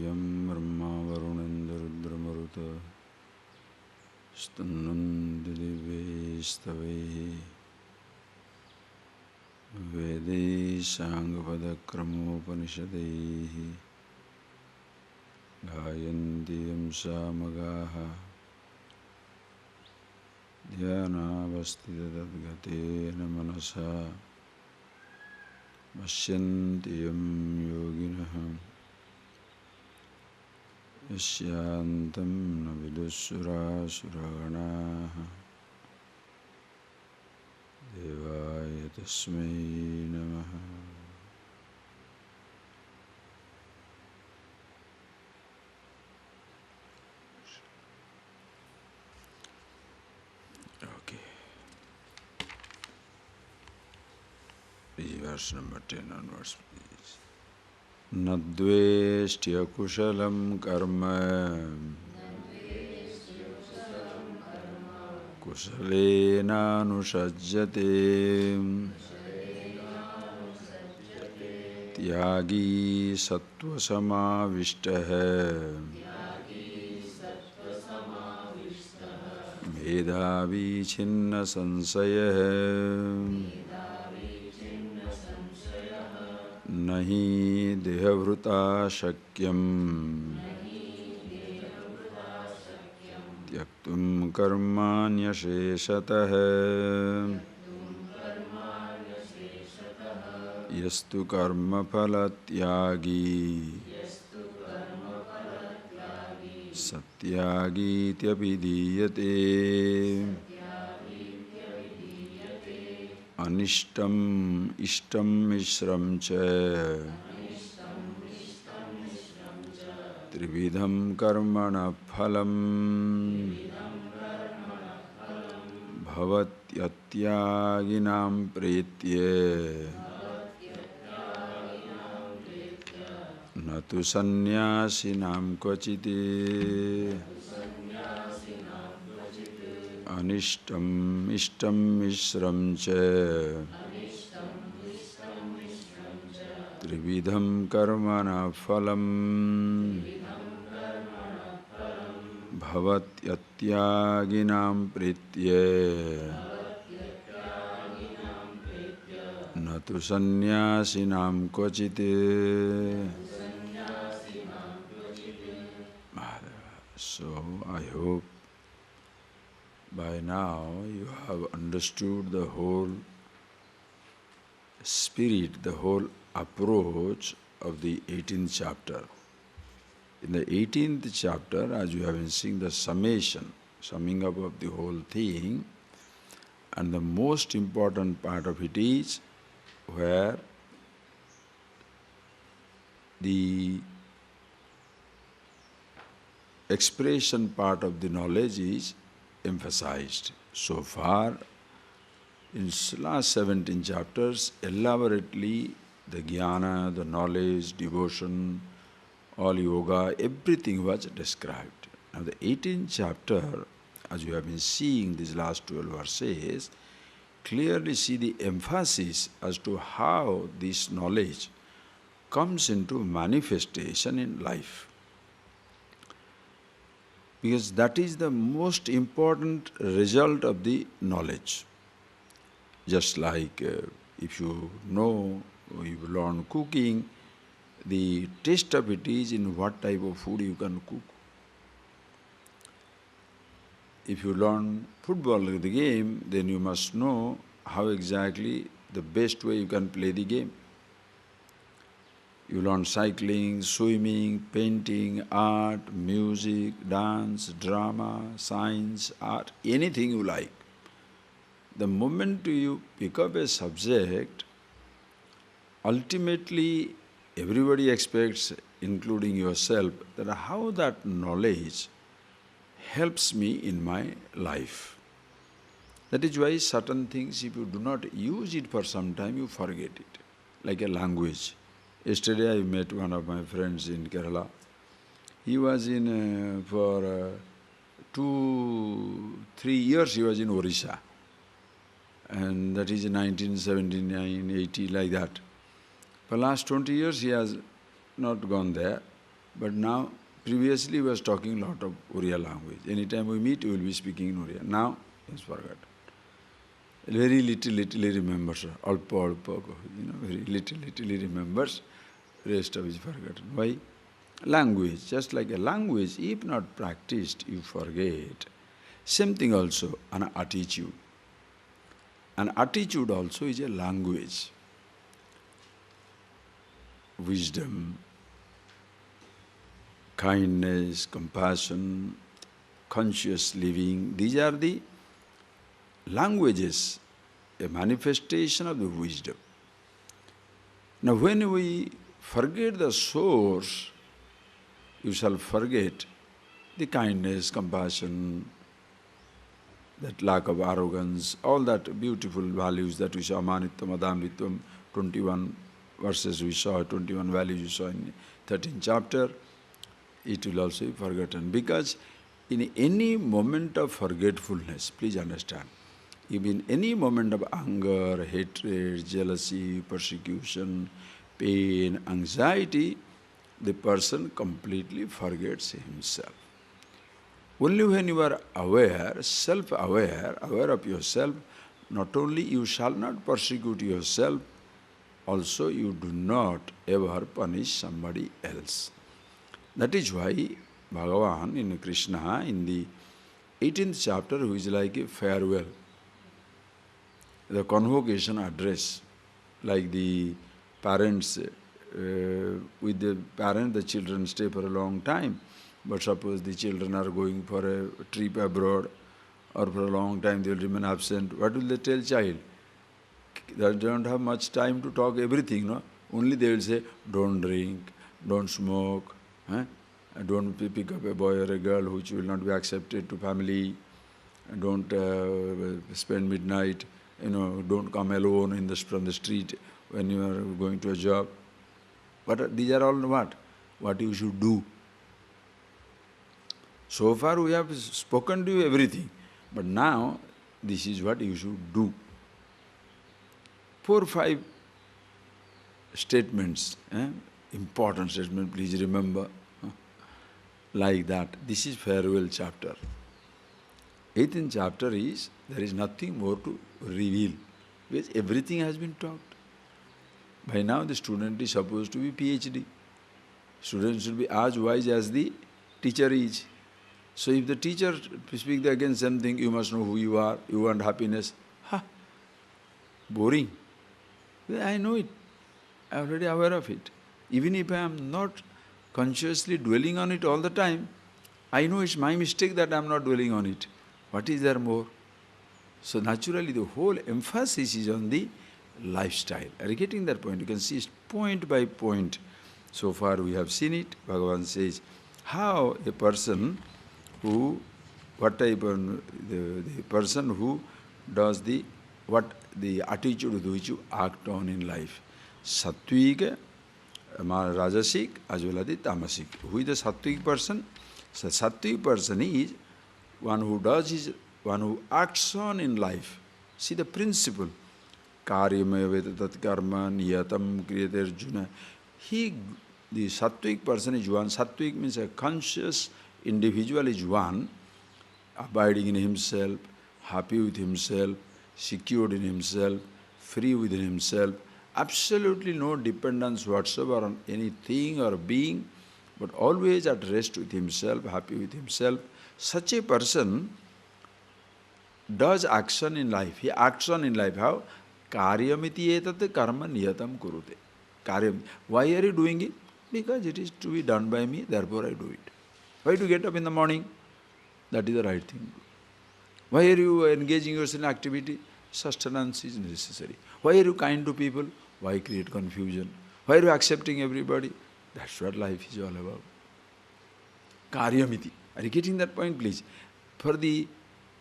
Yam Brahma Varunendra Rudramaruta Stannandidivestavehi Vedai Sangavadakramopanishadehi Gayantiyam Samagaha Dhyanavastitadgadgatena Manasa Pashyantiyam Yoginah Yashyantam Navidusura Suraganaha Devaya Tasmai Namaha. Okay. This is verse number 10 onwards, please. Nadveshtya kushalam karma kusalena anusajjate tyagi sattva samavishtaha medhavi chinna sansayah nahi dehavruta shakyam tyaktum karmanyasheshatah yastu karma phalatyagi satyagi tyabhidiyate anishtam ishtam mishram cha trividham karmana phalam bhavatyattyaginam pretye natu sannyasinam kvachiti anishtam ishtam mishram cha trividham karmana phalam bhavatyattyaginam pretye natu sannyasinam kvachiti. So I hope by now you have understood the whole spirit, the whole approach of the 18th chapter. In the 18th chapter, as you have been seeing the summation, summing up of the whole thing, and the most important part of it is where the expression part of the knowledge is emphasized. So far, in last 17 chapters, elaborately the jnana, the knowledge, devotion, all yoga, everything was described. Now the 18th chapter, as you have been seeing these last 12 verses, clearly see the emphasis as to how this knowledge comes into manifestation in life. Because that is the most important result of the knowledge. Just like if you know, you learn cooking, the taste of it is in what type of food you can cook. If you learn football, the game, then you must know how exactly the best way you can play the game. You learn cycling, swimming, painting, art, music, dance, drama, science, art, anything you like. The moment you pick up a subject, ultimately everybody expects, including yourself, that how that knowledge helps me in my life. That is why certain things, if you do not use it for some time, you forget it, like a language. Yesterday I met one of my friends in Kerala. He was in, for 2-3 years he was in Orissa. And that is in 1979, 80, like that. For last 20 years he has not gone there, but now, previously was talking a lot of Oriya language. Anytime we meet, we will be speaking in Oriya. Now, he's forgotten. Very little he remembers, alpa, very little he remembers, rest of is forgotten. Why? Language, just like a language, if not practiced, you forget. Same thing also, an attitude. An attitude also is a language. Wisdom, kindness, compassion, conscious living, these are the languages, a manifestation of the wisdom. Now when we forget the source, you shall forget the kindness, compassion, that lack of arrogance, all that beautiful values that we saw, manitvam, adamritvam, 21 verses we saw, 21 values we saw in 13th chapter, it will also be forgotten. Because in any moment of forgetfulness, please understand, if in any moment of anger, hatred, jealousy, persecution, pain, anxiety, the person completely forgets himself. Only when you are aware, self-aware, aware of yourself, not only you shall not persecute yourself, also you do not ever punish somebody else. That is why Bhagavan in Krishna, in the 18th chapter, who is like a farewell, the convocation address, like the parents, with the parent, the children stay for a long time. But suppose the children are going for a trip abroad, or for a long time they will remain absent, what will they tell child? They don't have much time to talk everything, no? Only they will say, don't drink, don't smoke, don't pick up a boy or a girl which will not be accepted to family, don't spend midnight, don't come alone from the street when you are going to a job. But these are all what? What you should do. So far we have spoken to you everything, but now this is what you should do. 4 or 5 statements, important statement, please remember, like that. This is farewell chapter. 18th chapter is, there is nothing more to reveal, because everything has been talked. By now the student is supposed to be PhD. Student should be as wise as the teacher is. So if the teacher speaks against something, you must know who you are, you want happiness. Boring. I know it. I am already aware of it. Even if I am not consciously dwelling on it all the time, I know it's my mistake that I am not dwelling on it. What is there more? So naturally the whole emphasis is on the lifestyle. Are you getting that point? You can see it point by point. So far we have seen it. Bhagavan says how a person who, what type of, the person who does the attitude with which you act on in life. Sattvic, Rajasic, as well as the Tamasic. Who is the Sattvic person? So Sattvic person is one who acts on in life. See the principle. Karyamaya tat karma niyatam kriyate Arjuna. The Sattvic person is one. Sattvic means a conscious individual is one, abiding in himself, happy with himself, secured in himself, free within himself, absolutely no dependence whatsoever on anything or being, but always at rest with himself, happy with himself. Such a person does action in life. He acts on in life. How? Karyamiti etat karma niyatam kurute. Karyam. Why are you doing it? Because it is to be done by me, therefore I do it. Why to get up in the morning? That is the right thing. Why are you engaging yourself in activity? Sustenance is necessary. Why are you kind to people? Why create confusion? Why are you accepting everybody? That's what life is all about. Karyamiti. Are you getting that point, please?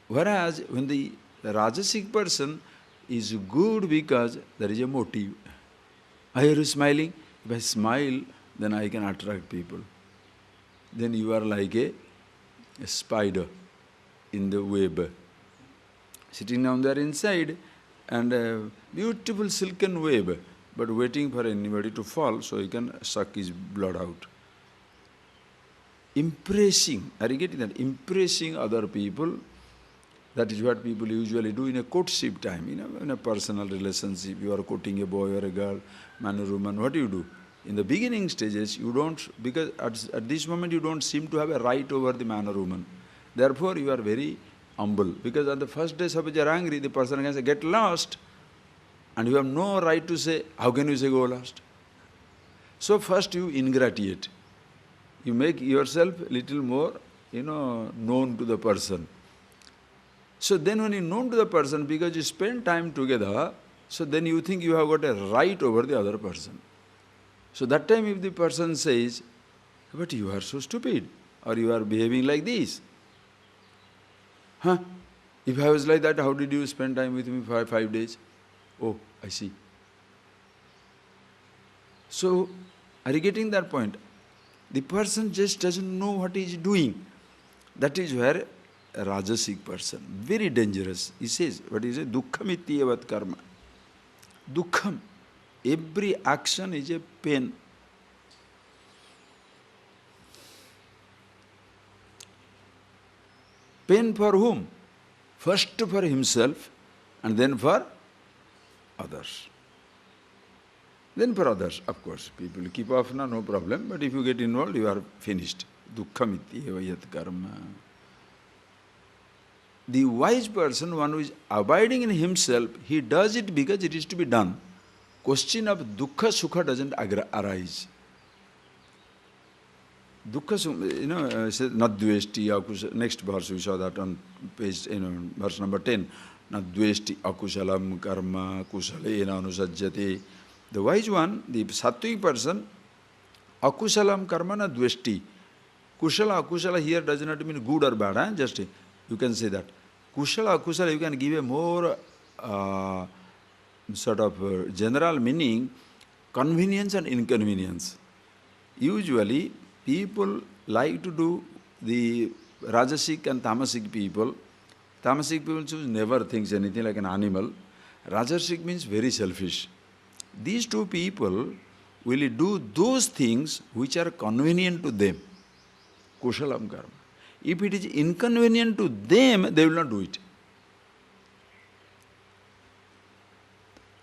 Whereas when the Rajasic person is good because there is a motive. Why are you smiling? If I smile, then I can attract people. Then you are like a spider in the web, sitting down there inside, and a beautiful silken web. but waiting for anybody to fall so he can suck his blood out. Impressing, are you getting that? Impressing other people, that is what people usually do in a courtship time, in a personal relationship. You are courting a boy or a girl, man or woman, what do you do? In the beginning stages, you don't, because at this moment you don't seem to have a right over the man or woman. Therefore, you are very humble. Because on the first day, suppose you are angry, the person can say, get lost. And you have no right to say, how can you say go lost? So first you ingratiate. You make yourself a little more, known to the person. So then when you known to the person, because you spend time together, so then you think you have got a right over the other person. So that time if the person says, but you are so stupid, or you are behaving like this. Huh? If I was like that, how did you spend time with me for 5 days? Oh, I see. So, are you getting that point? The person just doesn't know what he is doing. That is where a rajasic person, very dangerous. He says, what is it? Dukkham ityevat karma. Dukkham. Every action is a pain. Pain for whom? First for himself and then for others. Then for others, of course. People keep off now, no problem. But if you get involved, you are finished. Dukkham ityeva yat karma. The wise person, one who is abiding in himself, he does it because it is to be done. Question of dukkha sukha doesn't arise. Dukkha, says nadveshti akusha. Next verse we saw that on page, verse number 10. Nadveshti akushalam karma kusalena anusajjate. The wise one, the sattvic person, akushalam karma na dveshti. Kushala, akushala here does not mean good or bad. Just you can say that. Kushala, akushala, you can give a more general meaning, convenience and inconvenience. Usually, people like to do the Rajasic and Tamasic people. Tamasic people never thinks anything like an animal. Rajasic means very selfish. These two people will do those things which are convenient to them. Kushalam karma. If it is inconvenient to them, they will not do it.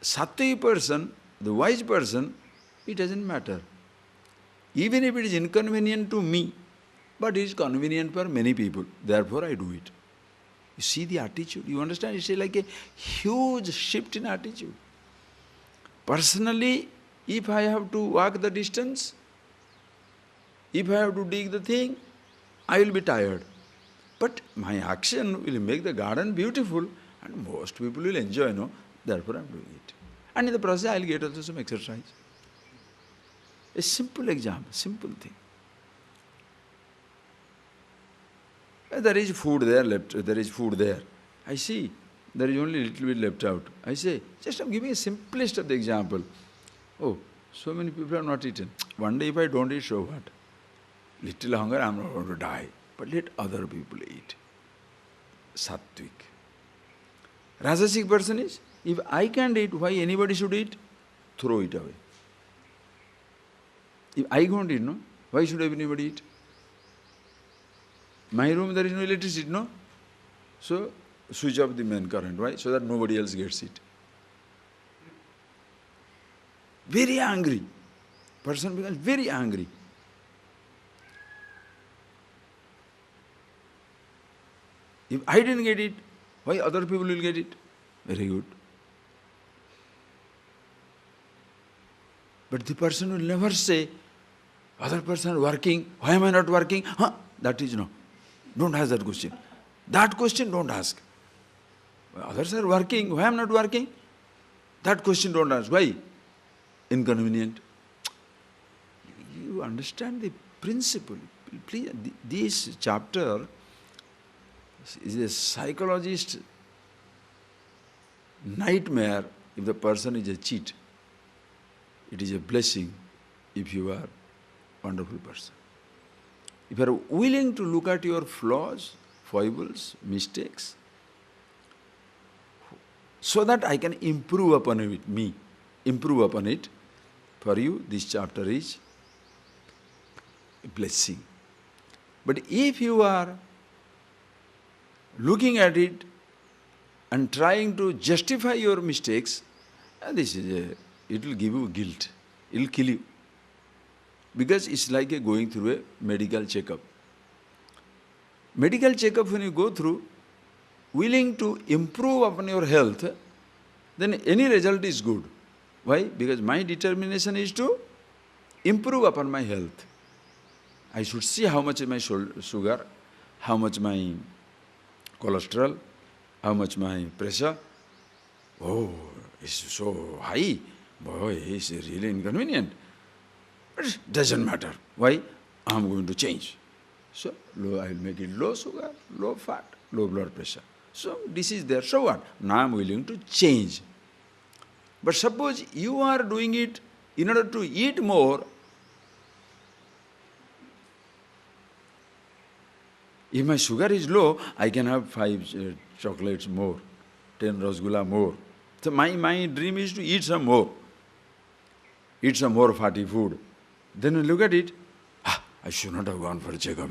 Sattvic person, the wise person, it doesn't matter. Even if it is inconvenient to me, but it is convenient for many people, therefore I do it. You see the attitude, you understand? It's like a huge shift in attitude. Personally, if I have to walk the distance, if I have to dig the thing, I will be tired. But my action will make the garden beautiful and most people will enjoy, therefore I am doing it. And in the process I will get also some exercise. A simple example, simple thing. There is food there. I see, there is only a little bit left out. I say, just I'm giving a simplest of the example. Oh, so many people have not eaten. One day if I don't eat, so what? Little hunger, I am not going to die. But let other people eat. Sattvic. Rajasic person is, if I can't eat, why anybody should eat? Throw it away. If I can't eat, why should anybody eat? My room there is no electricity, So switch off the main current. Why? So that nobody else gets it. Very angry. Person becomes very angry. If I didn't get it, why other people will get it? Very good. But the person will never say, other person working, why am I not working? That is no. Don't ask that question. That question don't ask. Others are working, why am I not working? That question don't ask. Why? Inconvenient. You understand the principle. Please, this chapter is a psychologist's nightmare if the person is a cheat. It is a blessing if you are a wonderful person. If you are willing to look at your flaws, foibles, mistakes, so that I can improve upon it, me. improve upon it, for you this chapter is a blessing. But if you are looking at it and trying to justify your mistakes, it will give you guilt. It will kill you. Because it's like going through a medical checkup. Medical checkup, when you go through, willing to improve upon your health, then any result is good. Why? Because my determination is to improve upon my health. I should see how much is my sugar, how much my cholesterol, how much my pressure. Oh, it's so high. Boy, it's really inconvenient. But it doesn't matter. Why? I'm going to change. So, I will make it low sugar, low fat, low blood pressure. So, this is there. So what? Now I'm willing to change. But suppose you are doing it in order to eat more. If my sugar is low, I can have 5 chocolates more, 10 rasgulla more. So my dream is to eat some more. Eat some more fatty food. Then you look at it, I should not have gone for a checkup,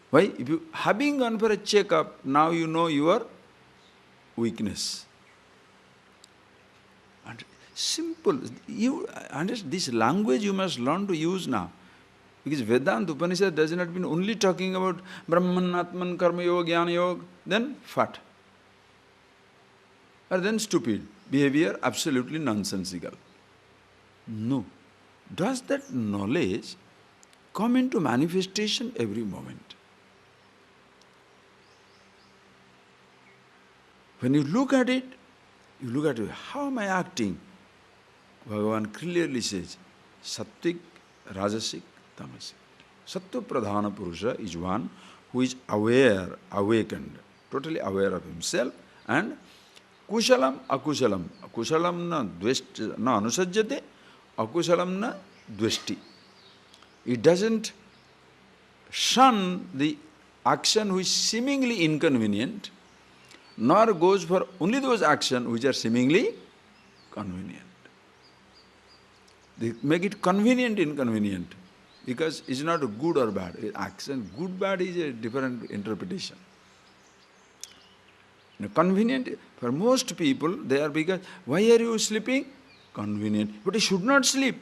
Why? If you having gone for a checkup, now you know your weakness. And simple. You understand this language you must learn to use now. Because Vedanta Upanishad does not mean only talking about Brahman, Atman, Karma Yoga, Jnana Yoga, then fat. Or then stupid. Behavior absolutely nonsensical. No. Does that knowledge come into manifestation every moment? When you look at it, how am I acting? Bhagavan clearly says, Sattvic, Rajasic, Tamasic. Sattva Pradhana Purusha is one who is aware, awakened, totally aware of himself, and Kushalam, Akushalam. Kushalam na anusajjate, Akushalam na dveshti. It doesn't shun the action which is seemingly inconvenient, nor goes for only those actions which are seemingly convenient. They make it convenient, inconvenient, because it's not good or bad. Action, good, bad is a different interpretation. Convenient, for most people, they are because, why are you sleeping? Convenient. But you should not sleep.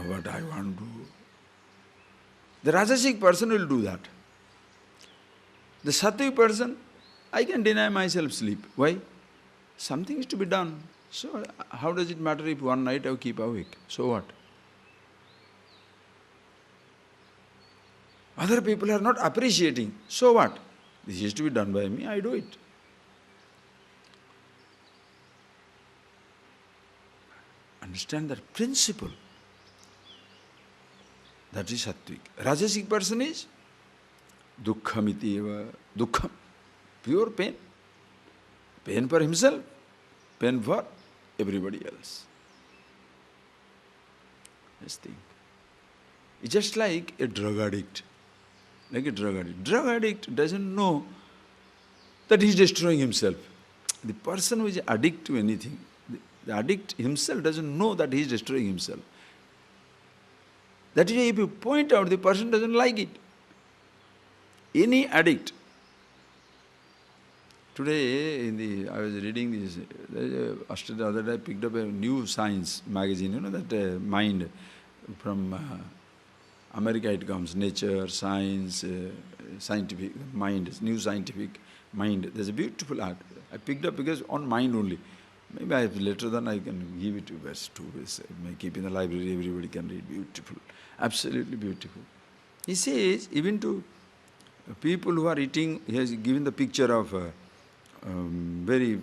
What I want to do. The Rajasic person will do that. The Sattvic person, I can deny myself sleep. Why? Something is to be done. So how does it matter if one night I keep awake? So what? Other people are not appreciating. So what? This is to be done by me, I do it. Understand that principle. That is Sattvic. Rajasic person is Dukhamiti eva. Dukham. Pure pain. Pain for himself. Pain for everybody else. Just think. It's just like a drug addict. Like a drug addict. Drug addict doesn't know that he is destroying himself. The person who is addict to anything, the addict himself doesn't know that he is destroying himself. That is why if you point out, the person doesn't like it. Any addict. Today, I was reading this, the other day I picked up a new science magazine, that Mind, from America it comes, Nature, Science, Scientific, Mind, New Scientific Mind. There's a beautiful art. I picked up because on mind only. Maybe later then I can give it to West too. May keep in the library, everybody can read. Beautiful, absolutely beautiful. He says, even to people who are eating, he has given the picture of very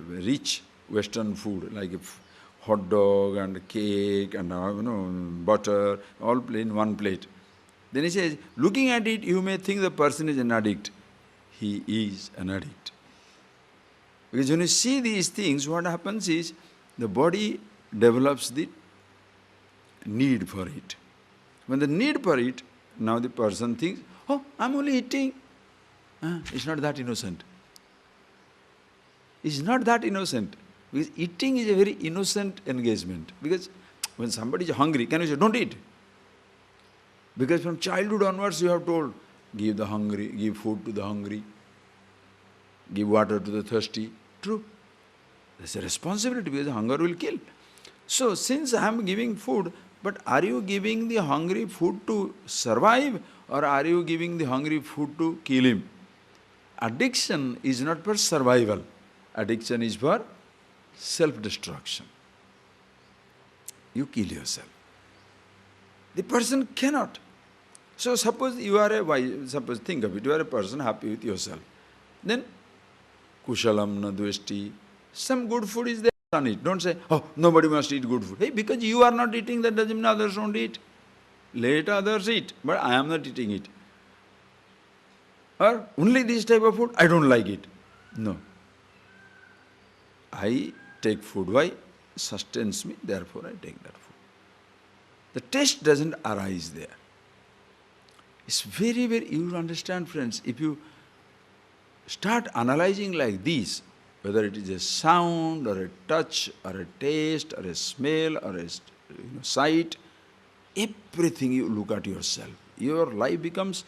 rich Western food, like a hot dog and cake and butter, all in one plate. Then he says, looking at it, you may think the person is an addict. He is an addict. Because when you see these things, what happens is, the body develops the need for it. When the need for it, now the person thinks, oh, I'm only eating. It's not that innocent. is not that innocent. Because eating is a very innocent engagement. Because when somebody is hungry, can you say, don't eat? Because from childhood onwards you have told, give the hungry, give food to the hungry, give water to the thirsty. True. That's a responsibility because hunger will kill. So since I am giving food, but are you giving the hungry food to survive or are you giving the hungry food to kill him? Addiction is not for survival. Addiction is for self-destruction. You kill yourself. The person cannot. So suppose you are suppose think of it, you are a person happy with yourself. Then, kushalam na dveshti, some good food is there on it. Don't say, oh, nobody must eat good food. Hey, because you are not eating, that doesn't mean others don't eat. Let others eat, but I am not eating it. Or only this type of food, I don't like it. No. I take food. Why? Sustains me, therefore I take that food. The taste doesn't arise there. It's very, you understand, friends, if you start analyzing like this, whether it is a sound or a touch or a taste or a smell or a sight, everything you look at yourself. Your life becomes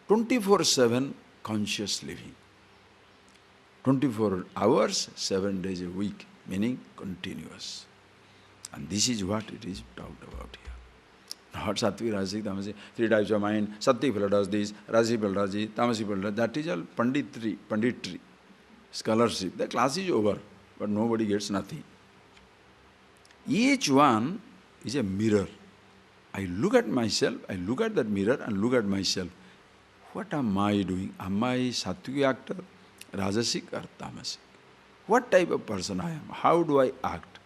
24/7 conscious living. 24 hours, 7 days a week, meaning continuous. And this is what it is talked about here. Not Sattvic, Rajasic, Tamasic, 3 types of mind. Sattvic fellow does this, Rajasic fellow does this, Tamasic fellow does that. Is all panditry, scholarship. The class is over, but nobody gets nothing. Each one is a mirror. I look at myself, I look at that mirror and look at myself. What am I doing? Am I Sattvic actor, Rajasic or Tamasic? What type of person I am? How do I act?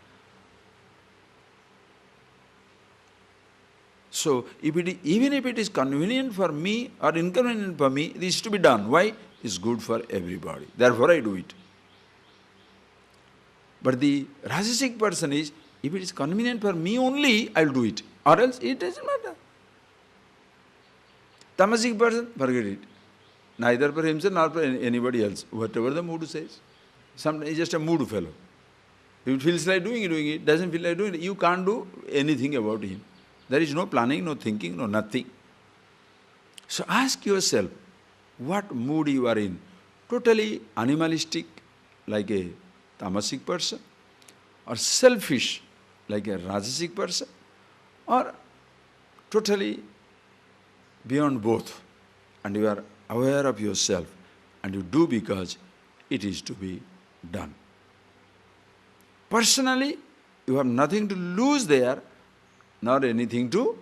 So, even if it is convenient for me or inconvenient for me, this is to be done. Why? It's good for everybody. Therefore, I do it. But the Rajasic person is, if it is convenient for me only, I'll do it. Or else, it doesn't matter. Tamasic person, forget it. Neither for himself nor for anybody else. Whatever the mood says. Sometimes he's just a mood fellow. If it feels like doing it. Doesn't feel like doing it. You can't do anything about him. There is no planning, no thinking, no nothing. So ask yourself, what mood you are in? Totally animalistic, like a tamasic person, or selfish, like a rajasic person, or totally beyond both. And you are aware of yourself, and you do because it is to be done. Personally, you have nothing to lose there, nor anything to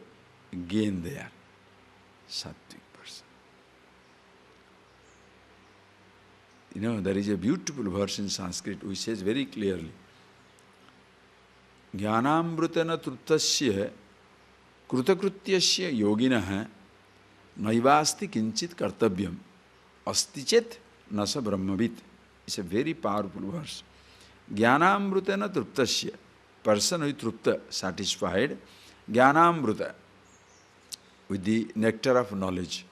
gain there. Sattvic person. You know, there is a beautiful verse in Sanskrit which says very clearly, Jnanamrutana truptasya krutakrutyasya yoginaha naivasti kinchit kartavyam asti chet nasa brahmavit. It's a very powerful verse. Jnanamrutana truptasya, person who is trupta, satisfied, Jnanamruta, with the nectar of knowledge.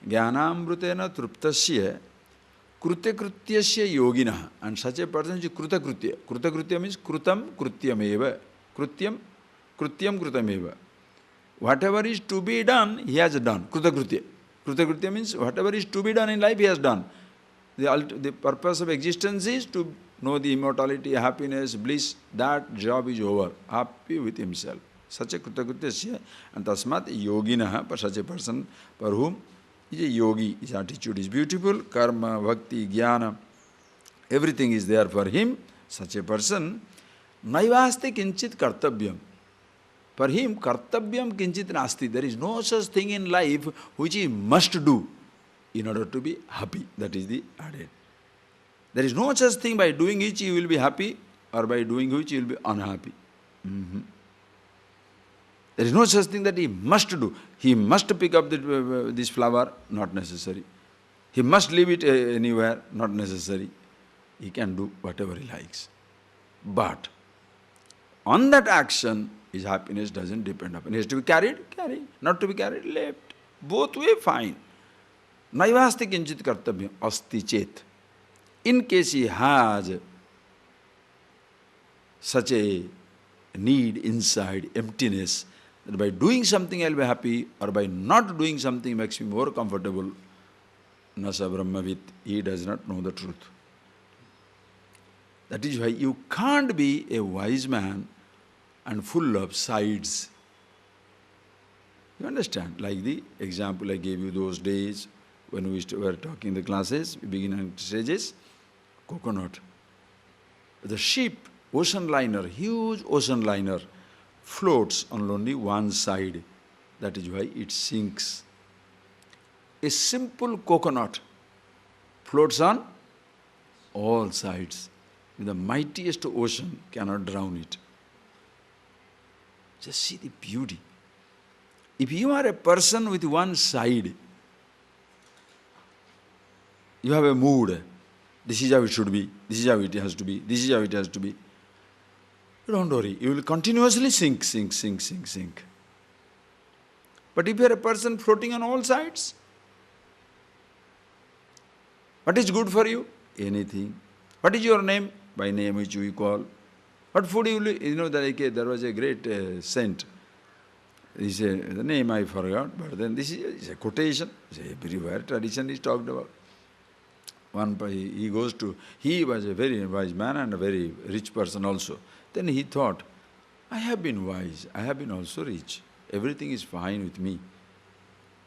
Jnanamrutena truptasya krutakrutyasya yoginaha. And such a person is krutakrutya. Krutakrutya means krutam krutyameva. Krutyam krutameva. Whatever is to be done, he has done. Krutakrutya. Krutakrutya means whatever is to be done in life, he has done. The purpose of existence is to know the immortality, happiness, bliss. That job is over. Happy with himself. Such a krutakrutya, and tasmat yoginaha, for such a person for whom is a yogi, his attitude is beautiful, karma, bhakti, jnana, everything is there for him. Such a person, naivaste kinchit kartavyam. For him, kartavyam kinchit nasti. There is no such thing in life which he must do in order to be happy. That is the added. There is no such thing by doing which he will be happy or by doing which he will be unhappy. There is no such thing that he must do. He must pick up this flower, not necessary. He must leave it anywhere, not necessary. He can do whatever he likes. But on that action, his happiness doesn't depend upon it. He has to be carried, carry. Not to be carried, left. Both way, fine. Naivasti kinchit kartavyam asti chet. In case he has such a need inside, emptiness, that by doing something I'll be happy, or by not doing something makes me more comfortable. Nasa Brahmavit, he does not know the truth. That is why you can't be a wise man and full of sides. You understand? Like the example I gave you those days when we were talking in the classes, beginning stages, coconut. The ship, ocean liner, huge ocean liner, floats on only one side. That is why it sinks. A simple coconut floats on all sides. The mightiest ocean cannot drown it. Just see the beauty. If you are a person with one side, you have a mood, this is how it should be, this is how it has to be, this is how it has to be. Don't worry, you will continuously sink. But if you are a person floating on all sides, what is good for you? Anything. What is your name? By name which we call. What food you will, there was a great saint. He said, the name I forgot, but then this is a quotation. Everywhere tradition is talked about. He was a very wise man and a very rich person also. Then he thought, I have been wise, I have been also rich. Everything is fine with me.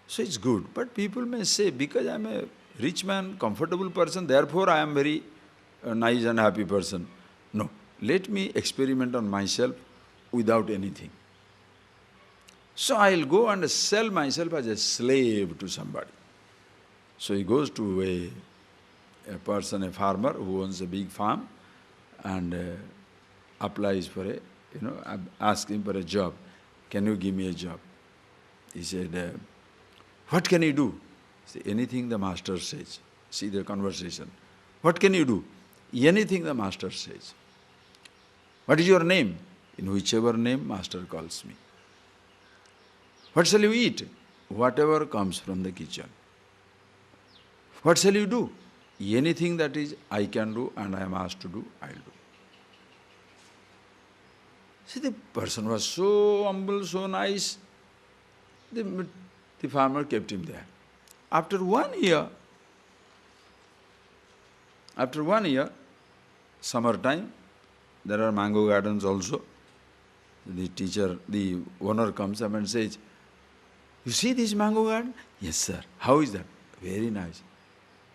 So it's good. But people may say, because I am a rich man, comfortable person, therefore I am very nice and happy person. No, let me experiment on myself without anything. So I'll go and sell myself as a slave to somebody. So he goes to a person, a farmer who owns a big farm, and applies for ask him for a job. Can you give me a job? He said, what can you do? He said, anything the master says. See the conversation. What can you do? Anything the master says. What is your name? In whichever name master calls me. What shall you eat? Whatever comes from the kitchen. What shall you do? Anything that is I can do and I am asked to do, I'll do. See, the person was so humble, so nice. The farmer kept him there. After 1 year, summertime, there are mango gardens also. The owner comes up and says, you see this mango garden? Yes, sir. How is that? Very nice.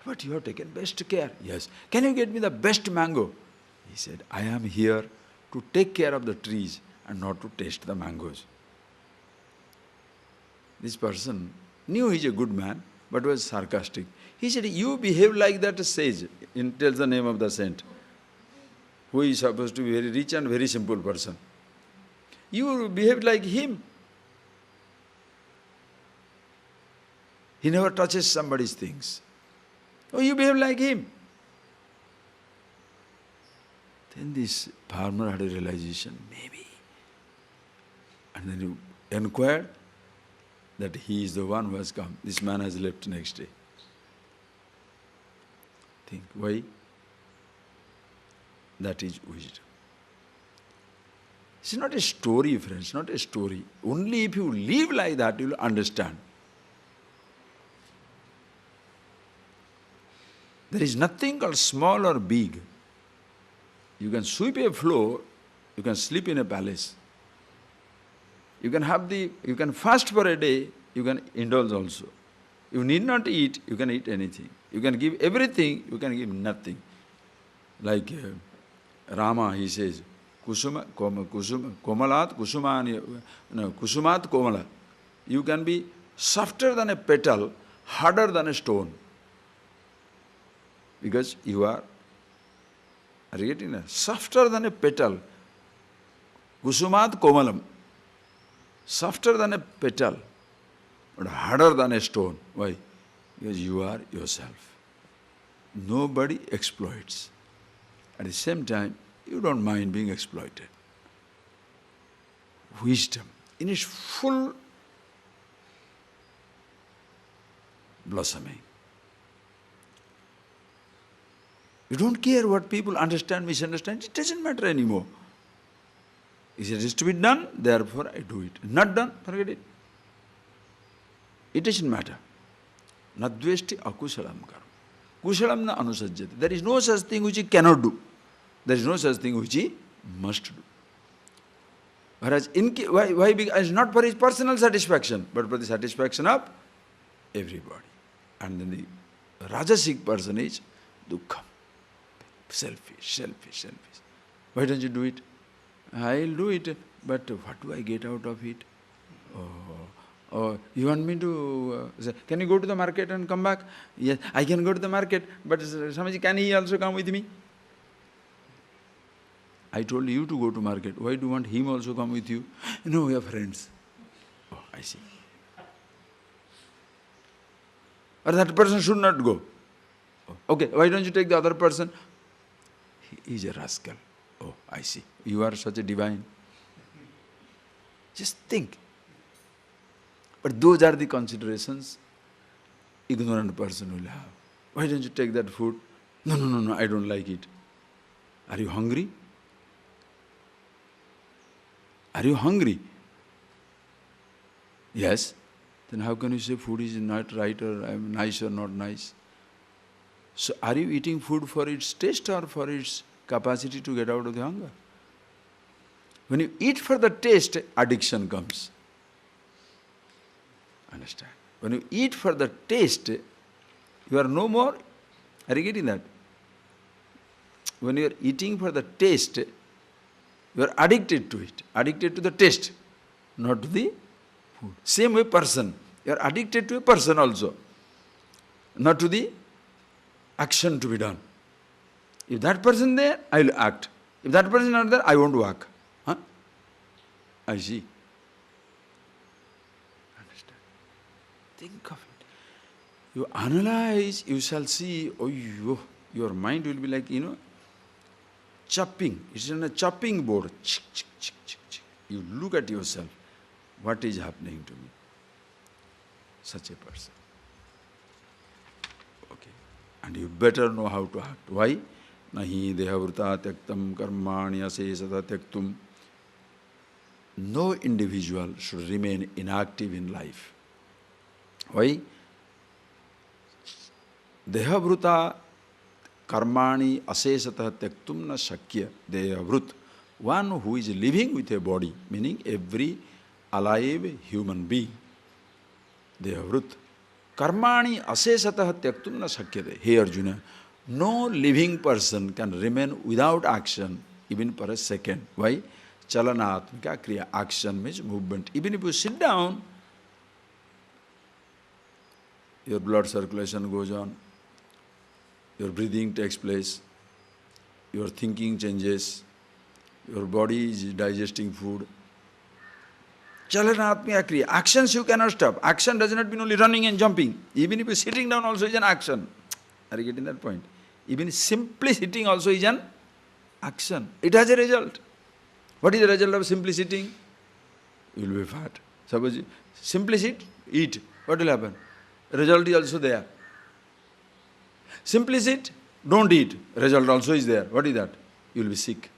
But you have taken best care. Yes. Can you get me the best mango? He said, I am here to take care of the trees and not to taste the mangoes. This person knew he is a good man, but was sarcastic. He said, you behave like that sage, tells the name of the saint, who is supposed to be very rich and very simple person. You behave like him. He never touches somebody's things. Oh, you behave like him. Then this farmer had a realization, maybe. And then he inquired that he is the one who has come. This man has left next day. Think, why? That is wisdom. It's not a story, friends, not a story. Only if you live like that, you will understand. There is nothing called small or big. You can sweep a floor, you can sleep in a palace. You can fast for a day, you can indulge also. You need not eat, you can eat anything. You can give everything, you can give nothing. Like Rama, he says, Kusumat Komala. You can be softer than a petal, harder than a stone. Because you are you getting that? Softer than a petal. Kusumat Komalam. Softer than a petal, but harder than a stone. Why? Because you are yourself. Nobody exploits. At the same time, you don't mind being exploited. Wisdom, in its full blossoming. You don't care what people understand, misunderstand, it doesn't matter anymore. It is to be done, therefore I do it. Not done, forget it. It doesn't matter. Nadveshti akushalam karma. Kushalam na anusajjati. There is no such thing which he cannot do. There is no such thing which he must do. Whereas, why? Because not for his personal satisfaction, but for the satisfaction of everybody. And then the Rajasic person is dukkha. Selfish. Why don't you do it? I'll do it, but what do I get out of it? Oh, you want me to say, can you go to the market and come back? Yes, I can go to the market, but Swamiji, can he also come with me? I told you to go to market. Why do you want him also come with you? No, we are friends. Oh, I see. Or that person should not go. Oh, okay, why don't you take the other person? He is a rascal. Oh, I see. You are such a divine. Just think. But those are the considerations ignorant person will have. Why don't you take that food? No, I don't like it. Are you hungry? Are you hungry? Yes. Then how can you say food is not right or nice or not nice? So are you eating food for its taste or for its capacity to get out of the hunger? When you eat for the taste, addiction comes. Understand? When you eat for the taste, you are no more. Are you getting that? When you are eating for the taste, you are addicted to it. Addicted to the taste, not to the food. Same way person. You are addicted to a person also, not to the action to be done. If that person there, I will act. If that person is not there, I won't walk. Huh? I see. Understand? Think of it. You analyze, you shall see, oh, your mind will be like, chopping. It's on a chopping board. You look at yourself. What is happening to me? Such a person. Okay. And you better know how to act. Why? Nahi dehavruta tyaktam karmani asesata tyaktum. No individual should remain inactive in life. Why? Dehavruta karmani asesata tyaktum na shakya. Dehavrut. One who is living with a body, meaning every alive human being. Dehavrut. Karmani asesatah tyaktum na shakyate. Hey Arjuna, no living person can remain without action even for a second. Why? Chalanatmika kriya. Action means movement. Even if you sit down, your blood circulation goes on, your breathing takes place, your thinking changes, your body is digesting food. Chalanatmika kriya. Actions you cannot stop. Action does not mean only running and jumping. Even if you are sitting down also is an action. Are you getting that point? Even simply sitting also is an action. It has a result. What is the result of simply sitting? You will be fat. Suppose you simply sit, eat. What will happen? Result is also there. Simply sit, don't eat. Result also is there. What is that? You will be sick.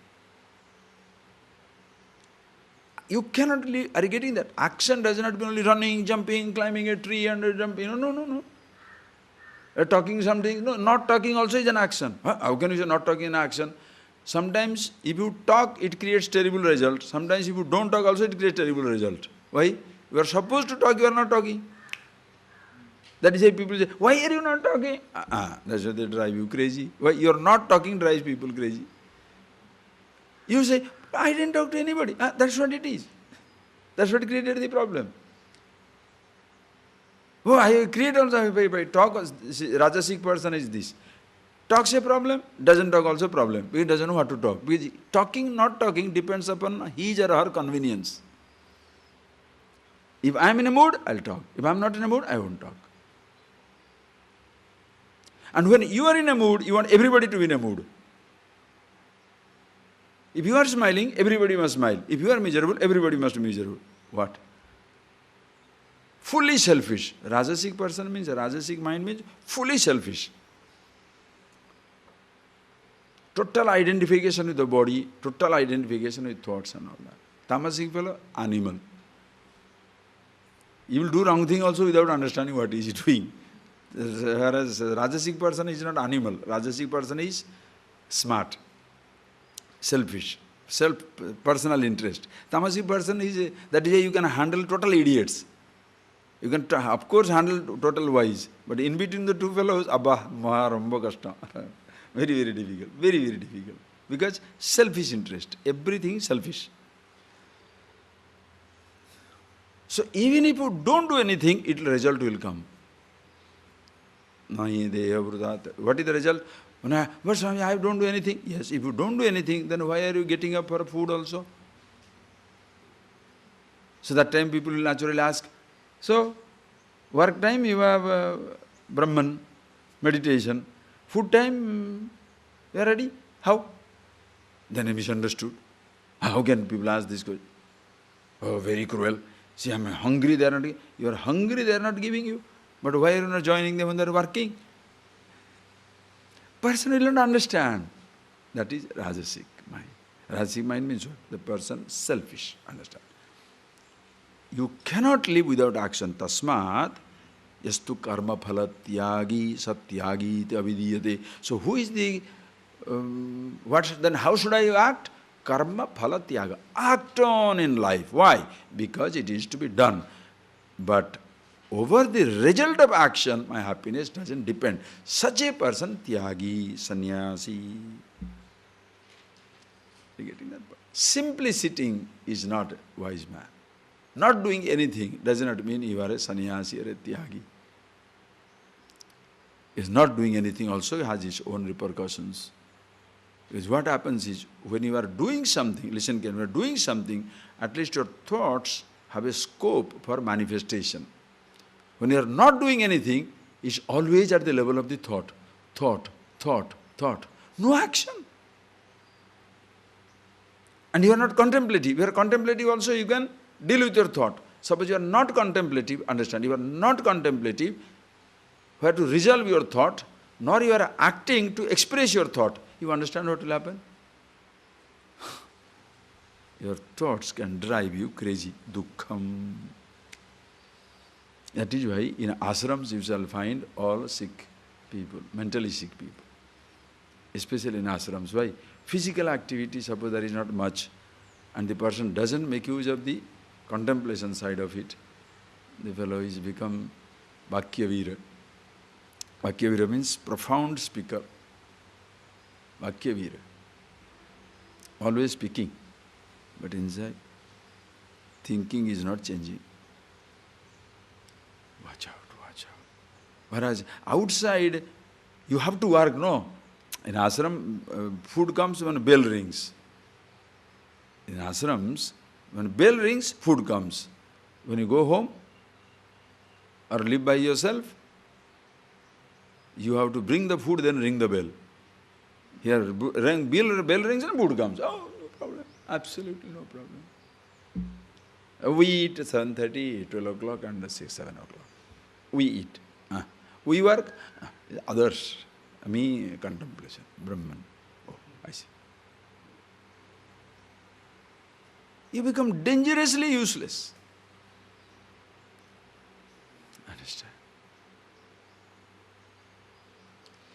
You cannot live. Are you getting that? Action does not mean only running, jumping, climbing a tree and jumping. No. Talking something. No, not talking also is an action. How can you say not talking is an action? Sometimes if you talk, it creates terrible result. Sometimes if you don't talk also, it creates terrible result. Why? You are supposed to talk, you are not talking. That is why people say, why are you not talking? That's why they drive you crazy. Why? You are not talking drives people crazy. You say, I didn't talk to anybody. That's what it is. That's what created the problem. Oh, I create also by talk. Rajasic person is this. Talks a problem, doesn't talk also problem. He doesn't know what to talk. Because talking, not talking depends upon his or her convenience. If I am in a mood, I'll talk. If I am not in a mood, I won't talk. And when you are in a mood, you want everybody to be in a mood. If you are smiling, everybody must smile. If you are miserable, everybody must be miserable. What? Fully selfish. Rajasic person means, Rajasic mind means fully selfish. Total identification with the body, total identification with thoughts and all that. Tamasic fellow, animal. He will do wrong thing also without understanding what he is doing. Whereas Rajasic person is not animal. Rajasic person is smart, selfish, personal interest. Tamasic person is, that is why you can handle total idiots. You can, of course, handle total wise. But in between the two fellows, Abba, Maha, Rombo Kashta. Very, very difficult. Very, very difficult. Because selfish interest. Everything selfish. So even if you don't do anything, result will come. What is the result? But Swami, I don't do anything. Yes, if you don't do anything, then why are you getting up for food also? So that time people will naturally ask, so work time you have Brahman, meditation. Food time you are ready? How? Then I misunderstood. How can people ask this question? Oh, very cruel. See, I am hungry, they are not. You are hungry, they are not giving you. But why are you not joining them when they are working? Person will not understand. That is Rajasic mind. Rajasic mind means what? The person selfish. Understand? You cannot live without action. Tasmat yastu karma phala tyagi satyagi avidiyate. So who is the, then how should I act? Karma phala tyaga. Act on in life. Why? Because it is to be done. But over the result of action, my happiness doesn't depend. Such a person, tyagi, sannyasi. You getting that? Simply sitting is not a wise man. Not doing anything does not mean you are a sannyasi or a tyagi. Is not doing anything also has its own repercussions. Because what happens is, when you are doing something, listen, when you are doing something, at least your thoughts have a scope for manifestation. When you are not doing anything, it's always at the level of the thought. Thought, thought, thought. No action. And you are not contemplative. You are contemplative also, you can deal with your thought. Suppose you are not contemplative, understand, you are not contemplative, where to resolve your thought, nor you are acting to express your thought. You understand what will happen? Your thoughts can drive you crazy. Dukkham. That is why in ashrams you shall find all sick people, mentally sick people. Especially in ashrams. Why? Physical activity, suppose there is not much, and the person doesn't make use of the contemplation side of it, the fellow is become Bhakyavira. Bhakyavira means profound speaker. Bhakyavira. Always speaking, but inside, thinking is not changing. Watch out, watch out. Whereas outside, you have to work, no? In ashram, food comes when bell rings. In ashrams, when bell rings, food comes. When you go home or live by yourself, you have to bring the food, then ring the bell. Here, bell rings and food comes. Oh, no problem. Absolutely no problem. We eat 7:30, 12 o'clock and 6, 7 o'clock. We eat. We work. Others. Me, contemplation. Brahman. Oh, I see. You become dangerously useless. Understand?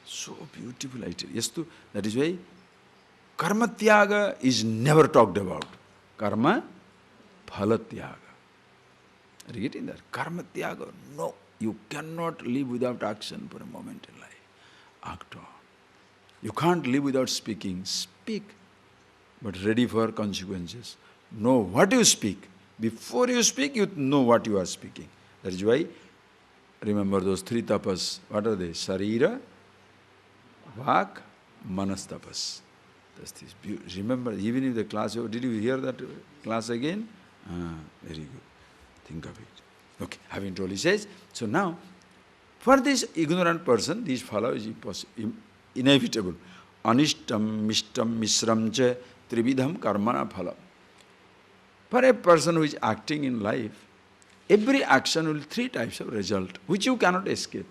So beautiful idea. Yes, too. That is why karma tyaga is never talked about. Karma phala tyaga. Are you getting that? Karma tyaga, no. You cannot live without action for a moment in life. Act on. You can't live without speaking. Speak, but ready for consequences. Know what you speak. Before you speak, you know what you are speaking. That is why, remember those 3 tapas. What are they? Sarira, Vak, Manas tapas. That's this. Remember, even if the class, did you hear that class again? Very good. Think of it. Okay, having told, he says, so now, for this ignorant person, this follow is inevitable. Anishtam, mishtam, misram cha, trividham karmana phala. For a person who is acting in life, every action will 3 types of result, which you cannot escape.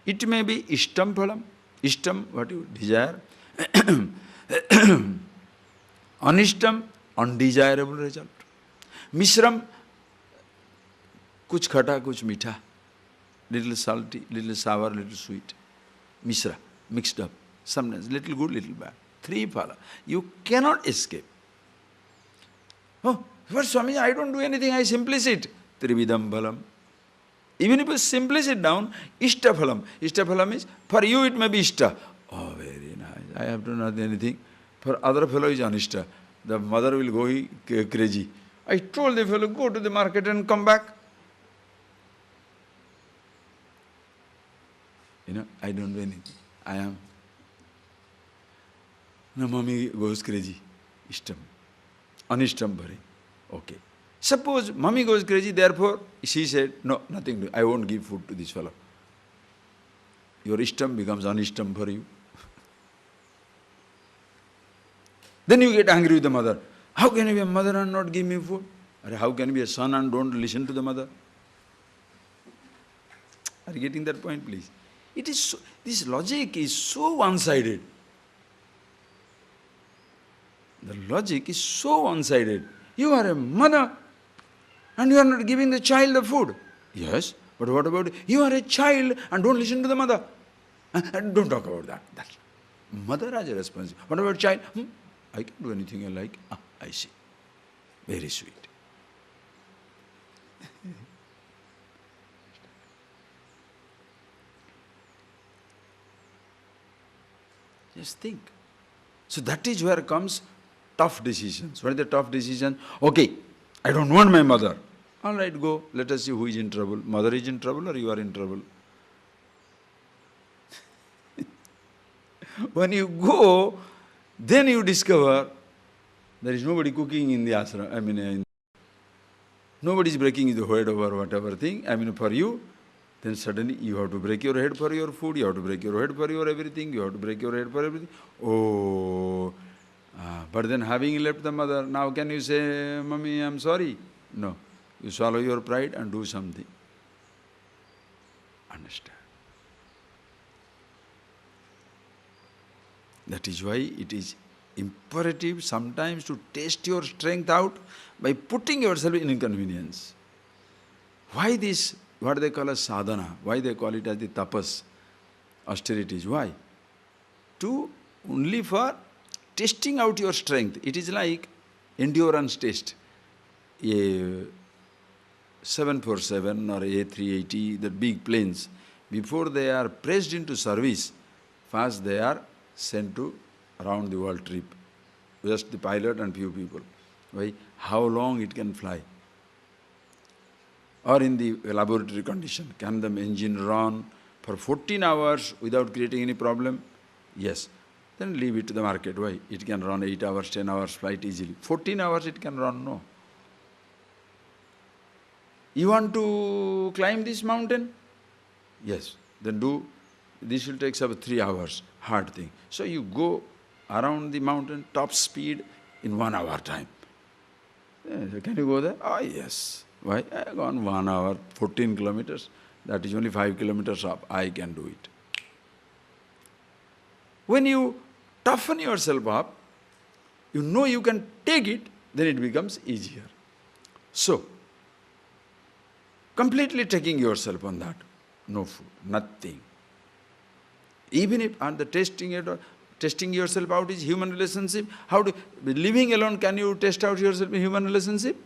It may be ishtam phalam, ishtam, what you desire, Anishtam, undesirable result. Mishram, kuch khata, kuch mitha. Little salty, little sour, little sweet. Mishra, mixed up. Sometimes little good, little bad. Three phala. You cannot escape. Oh, but Swami, I don't do anything, I simply sit. Trividam phalam. Even if you simply sit down, ishta phalam. Ishta phalam is, for you it may be ishta. Oh, very nice. I have to not do anything. For other fellow is anishta. The mother will go crazy. I told the fellow, go to the market and come back. I don't do anything. I am. No, mommy goes crazy. Ishtam. Anishtam bhari. Okay. Suppose mommy goes crazy, therefore she said, no, nothing to do. I won't give food to this fellow. Your ishtam becomes anishtam for you. Then you get angry with the mother. How can you be a mother and not give me food? Or how can you be a son and don't listen to the mother? Are you getting that point, please? It is so, this logic is so one-sided. The logic is so one-sided. You are a mother and you are not giving the child the food. Yes, but what about you are a child and don't listen to the mother? And don't talk about that. That mother has a responsibility. What about child? I can do anything I like. I see. Very sweet. Just think. So that is where comes tough decisions. What is the tough decision? Okay, I don't want my mother. All right, go. Let us see who is in trouble. Mother is in trouble or you are in trouble? When you go, then you discover there is nobody cooking in the ashram. Nobody is breaking the head over whatever thing. For you, then suddenly you have to break your head for your food, you have to break your head for your everything, you have to break your head for everything. Oh, but then having left the mother, now can you say, Mommy, I'm sorry? No. You swallow your pride and do something. Understand? That is why it is imperative sometimes to test your strength out by putting yourself in inconvenience. Why this? What they call as sadhana, why they call it as the tapas, austerities, why? Only for testing out your strength. It is like endurance test. A 747 or A380, the big planes, before they are pressed into service, first they are sent to around the world trip. Just the pilot and few people. Why? How long it can fly? Or in the laboratory condition, can the engine run for 14 hours without creating any problem? Yes. Then leave it to the market. Why? It can run 8 hours, 10 hours flight easily. 14 hours it can run, no. You want to climb this mountain? Yes. Then do, this will take about 3 hours, hard thing. So you go around the mountain, top speed, in 1 hour time. Can you go there? Oh, yes. Why? I have gone 1 hour, 14 kilometers. That is only 5 kilometers up. I can do it. When you toughen yourself up, you know you can take it, then it becomes easier. So, completely taking yourself on that. No food, nothing. Even if and the testing yourself out is human relationship, living alone, can you test out yourself in human relationship?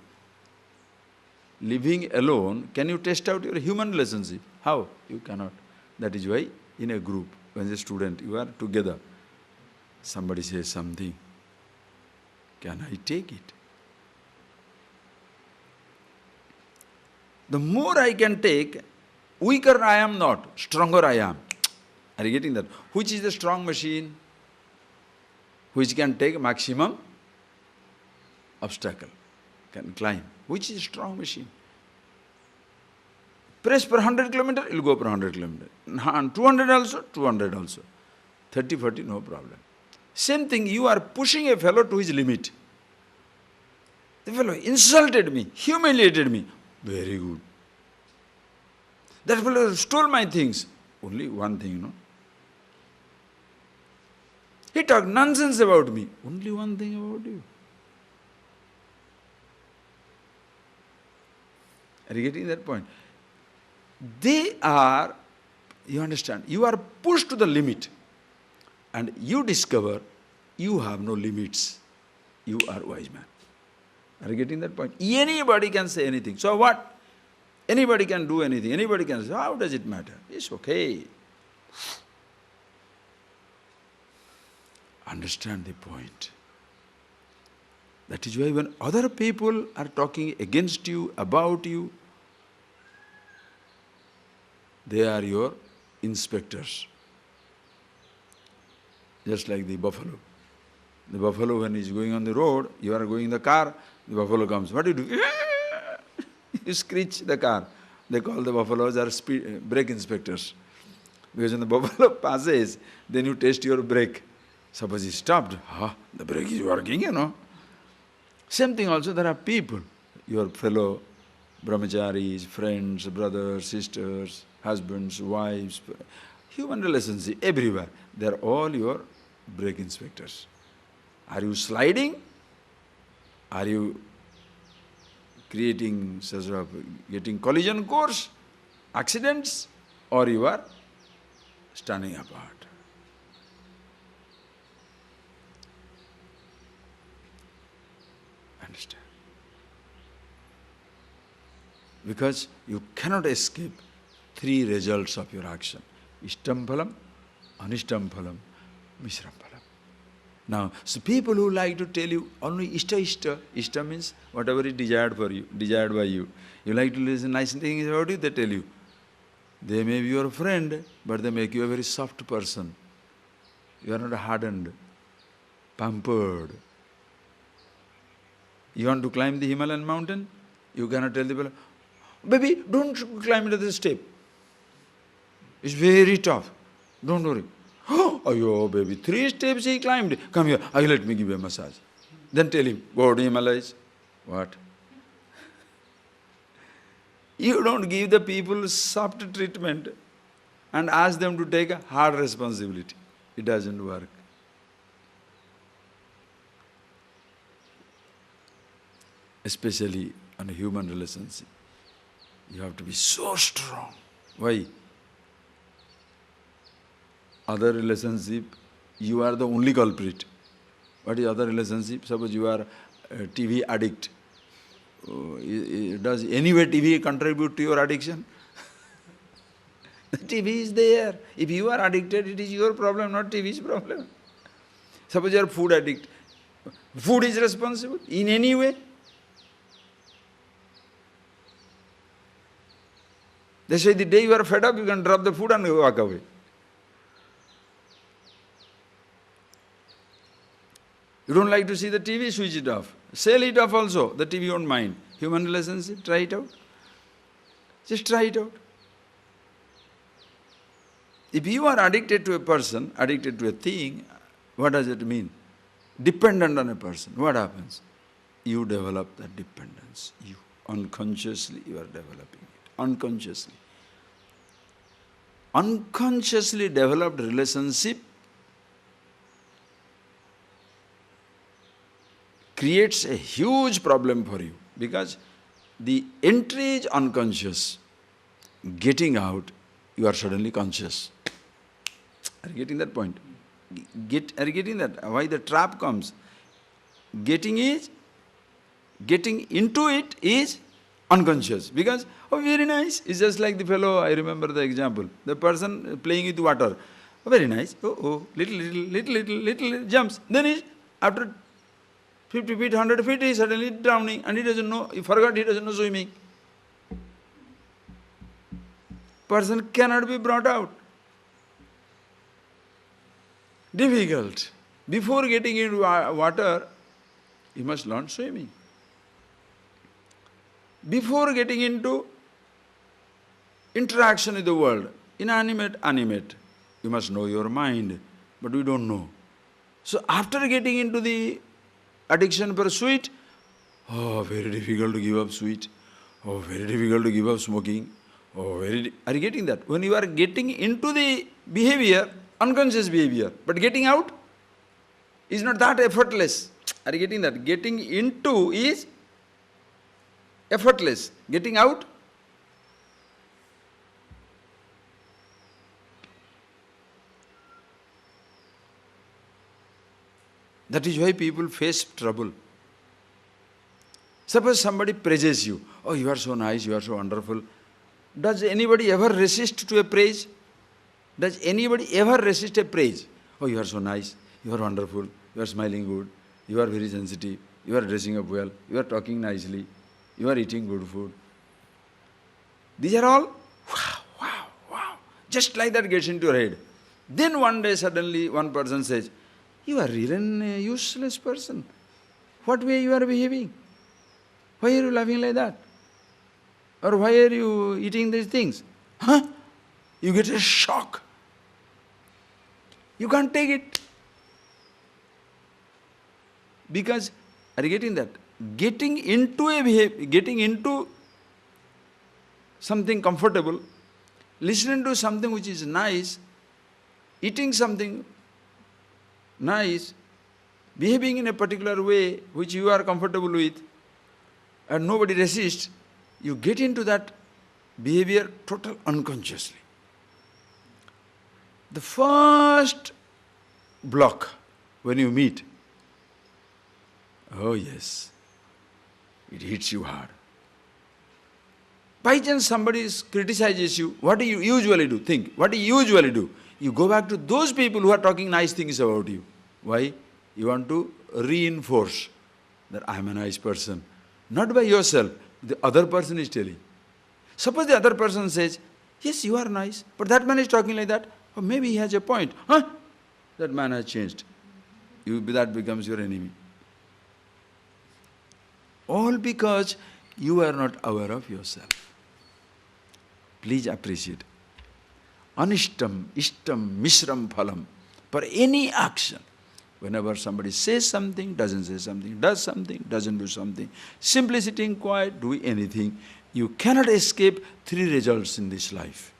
Living alone, can you test out your human relationship? How? You cannot. That is why in a group, when a student, you are together, somebody says something, can I take it? The more I can take, weaker I am not, stronger I am. Are you getting that? Which is the strong machine? Which can take maximum obstacle, can climb. Which is a strong machine? Press per 100 kilometer, it will go per 100 kilometer. And 200 also, 200 also. 30, 40, no problem. Same thing, you are pushing a fellow to his limit. The fellow insulted me, humiliated me. Very good. That fellow stole my things. Only one thing, no? He talked nonsense about me. Only one thing about you. Are you getting that point? They are, you understand, you are pushed to the limit. And you discover you have no limits. You are wise man. Are you getting that point? Anybody can say anything. So what? Anybody can do anything. Anybody can say, how does it matter? It's okay. Understand the point. That is why when other people are talking against you, about you, they are your inspectors. Just like the buffalo. The buffalo, when he is going on the road, you are going in the car, the buffalo comes. What do you do? You screech the car. They call the buffaloes are brake inspectors. Because when the buffalo passes, then you test your brake. Suppose he stopped, the brake is working, you know. Same thing also, there are people, your fellow brahmacharis, friends, brothers, sisters, husbands, wives, human relationship, everywhere. They are all your brake inspectors. Are you sliding? Are you creating such of getting collision course, accidents, or you are standing apart? Understand? Because you cannot escape three results of your action. Ishtam phalam, anishtam phalam, mishram phalam. Now, so people who like to tell you only ishta means whatever is desired for you, desired by you. You like to listen nice things about you, they tell you. They may be your friend, but they make you a very soft person. You are not hardened, pampered. You want to climb the Himalayan mountain? You cannot tell the fellow, baby, don't climb into the step. It's very tough. Don't worry. Oh, baby, 3 steps he climbed. Come here, let me give you a massage. Then tell him, go to Himalayas. What? You don't give the people soft treatment and ask them to take a hard responsibility. It doesn't work. Especially on a human relationship. You have to be so strong. Why? Other relationship, you are the only culprit. What is other relationship? Suppose you are a TV addict. Does anyway TV contribute to your addiction? The TV is there. If you are addicted, it is your problem, not TV's problem. Suppose you are food addict. Food is responsible in any way. They say the day you are fed up, you can drop the food and walk away. You don't like to see the TV, switch it off. Sell it off also, the TV won't mind. Human relationship, try it out. Just try it out. If you are addicted to a person, addicted to a thing, what does it mean? Dependent on a person, what happens? You develop that dependence. You unconsciously you are developing it. Unconsciously. Unconsciously developed relationship creates a huge problem for you because the entry is unconscious. Getting out, you are suddenly conscious. Are you getting that point? Are you getting that? Why the trap comes? Getting into it is unconscious because, oh, very nice. It's just like the fellow, I remember the example. The person playing with water. Oh, very nice. Little jumps. Then he, after 50 feet, 100 feet, he is suddenly drowning and he doesn't know, he forgot he doesn't know swimming. Person cannot be brought out. Difficult. Before getting into water, he must learn swimming. Before getting into interaction with the world, inanimate, animate, you must know your mind, but we don't know. So after getting into the addiction for sweet, oh, very difficult to give up sweet. Oh, very difficult to give up smoking. Oh, are you getting that? When you are getting into the behavior, unconscious behavior, but getting out, is not that effortless. Are you getting that? Getting into is effortless. Getting out, that is why people face trouble. Suppose somebody praises you. Oh, you are so nice, you are so wonderful. Does anybody ever resist to a praise? Does anybody ever resist a praise? Oh, you are so nice, you are wonderful, you are smiling good, you are very sensitive, you are dressing up well, you are talking nicely, you are eating good food. These are all, wow, wow, wow. Just like that gets into your head. Then one day suddenly one person says, you are really a useless person. What way you are behaving? Why are you laughing like that? Or why are you eating these things? Huh? You get a shock. You can't take it. Because, are you getting that? Getting into something comfortable, listening to something which is nice, eating something nice, behaving in a particular way which you are comfortable with, and nobody resists, you get into that behavior total unconsciously. The first block when you meet, oh yes, it hits you hard. By chance somebody criticizes you, what do you usually do? Think, what do you usually do? You go back to those people who are talking nice things about you. Why? You want to reinforce that I am a nice person. Not by yourself, the other person is telling. Suppose the other person says, yes, you are nice, but that man is talking like that. Or maybe he has a point. Huh? That man has changed. That becomes your enemy. All because you are not aware of yourself. Please appreciate. Anishtam, ishtam, mishram phalam. For any action, whenever somebody says something, doesn't say something, does something, doesn't do something, simply sitting quiet, do anything, you cannot escape three results in this life.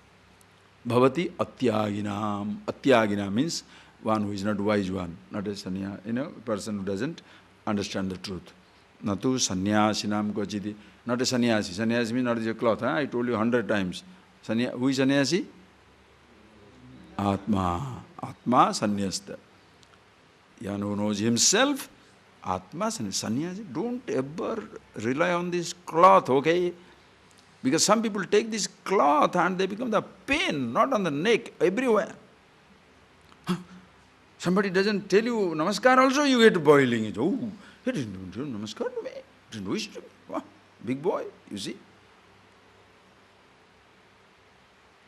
Bhavati atyaginam. Atyagina means one who is not wise one, not a sanya, person who doesn't understand the truth. Natu sannyasinam kochiti. Not a sannyasi. Sannyasi means not a cloth. I told you 100 times. Who is sannyasi? Atma. Atma sannyasta. One who knows himself, Atma sannyasi. Don't ever rely on this cloth, okay? Because some people take this cloth and they become the pain, not on the neck, everywhere. Somebody doesn't tell you namaskar also, you get boiling it. Oh, he didn't do namaskar to me. Didn't wish to me. Wow, big boy, you see.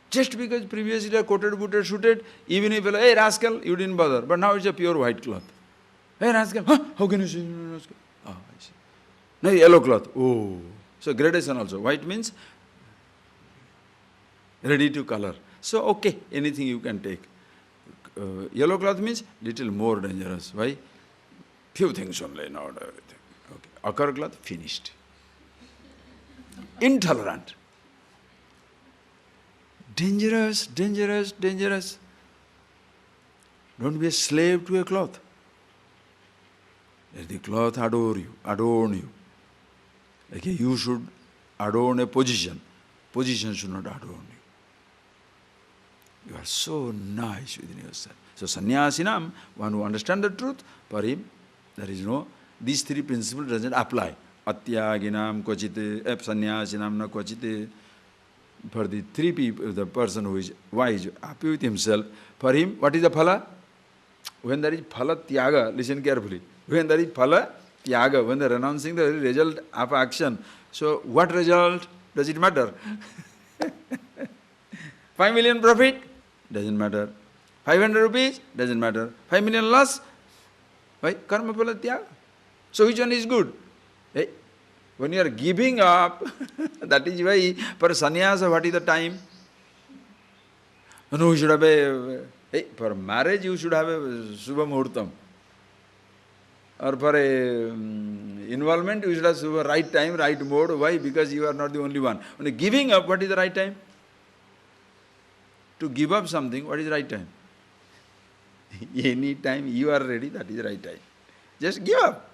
Just because previously I coated, booted, shooted, even if, hey rascal, you didn't bother. But now it's a pure white cloth. Hey rascal, huh? How can you say rascal? Ah, I see. Now yellow cloth. Oh. So gradation also. White means ready to color. So okay, anything you can take. Yellow cloth means little more dangerous. Why? Few things only, not everything. Okay. Ochre cloth, finished. Intolerant. Dangerous, dangerous, dangerous. Don't be a slave to a cloth. Let the cloth adore you, adorn you. Like you should adorn a position. Position should not adorn you. You are so nice within yourself. So sannyasinam, one who understands the truth, for him there is no, these three principles doesn't apply. Atyaginam kochite, sannyasinam na kochite. For the three people, the person who is wise, happy with himself, for him, what is the phala? When there is phala tyaga, listen carefully. When there is phala tyaga, when they are renouncing the result of action, so what result does it matter? 5 million profit? Doesn't matter. 500 rupees? Doesn't matter. 5 million loss? Why? Karma phala tyaga. So which one is good? Hey, when you are giving up, that is why for sannyasa, what is the time? No, you should have a, hey, for marriage you should have a subha muhurtam. Or for a involvement you should have subha right time, right mode. Why? Because you are not the only one. When giving up, what is the right time? To give up something, what is the right time? Any time you are ready, that is the right time. Just give up.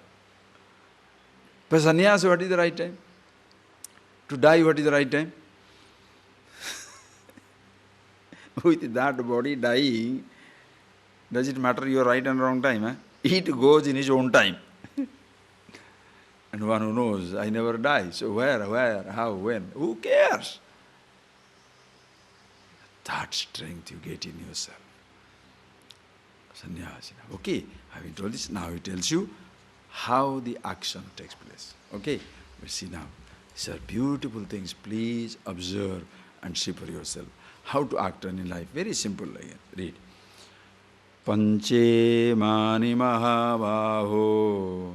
For sannyas, what is the right time? To die, what is the right time? With that body dying, does it matter your right and wrong time? Eh? It goes in its own time. And one who knows, I never die. So where, how, when? Who cares? That strength you get in yourself. Sannyasi. Okay, having told this, now he tells you how the action takes place. Okay, we see now. These are beautiful things. Please observe and see for yourself. How to act in life. Very simple again. Read. Panche mani mahabaho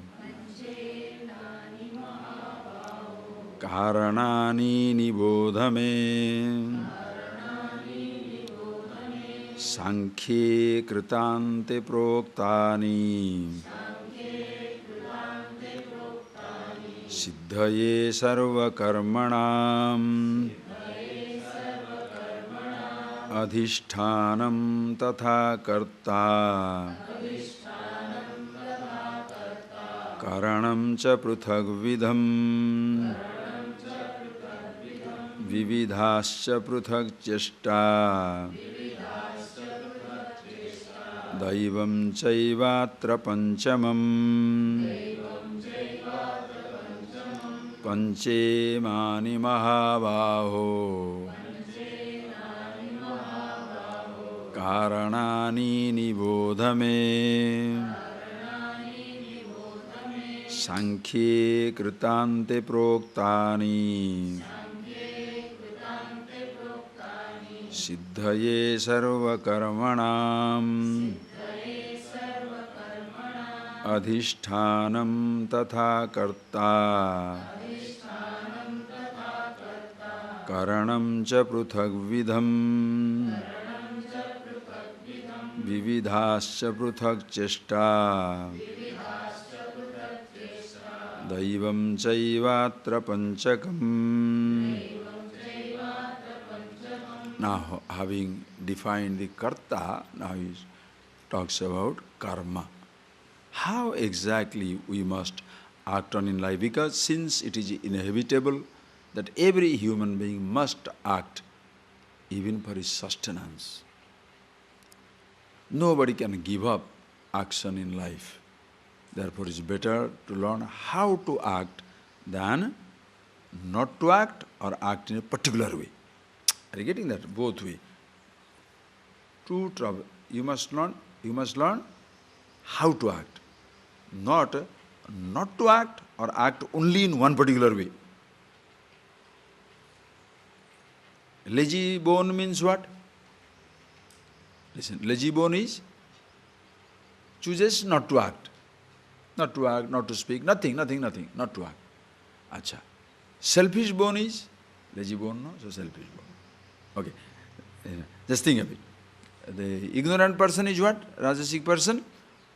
karanani nibodhame sankhye kritante proktani siddhaye sarva karmanam adhishthanam tatha karta karanam cha pruthak vidham vividhascha pruthak chesta daivam chaivatra panchamam panche mani mahabaho karanani nibodhame sankhye kritante proktani siddhaye sarva karmanam adhishthanam tatha karta karanam cha pruthak vidham vividhascha pruthak chesta daivam chaivatra panchakam. Now, having defined the karta, now he talks about karma. How exactly we must act on in life, because since it is inevitable that every human being must act even for his sustenance. Nobody can give up action in life. Therefore, it's better to learn how to act than not to act or act in a particular way. Are you getting that? Both way. True trouble. You must learn how to act. Not to act or act only in one particular way. Lazy bone means what? Listen, lazy bone is chooses not to act. Not to act, not to speak, nothing, not to act. Acha. Selfish bone is lazy bone, no? So selfish bone. Okay. Just think of it. The ignorant person is what? Rajasic person?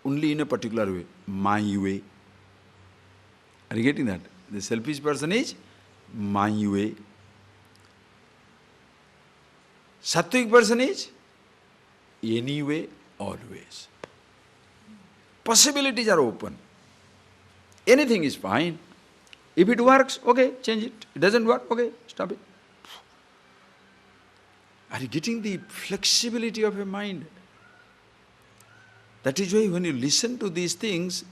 Only in a particular way. My way. Are you getting that? The selfish person is my way. Sattvic person is anyway, always. Possibilities are open. Anything is fine. If it works, okay, change it. It doesn't work, okay, stop it. Are you getting the flexibility of a mind? That is why when you listen to these things,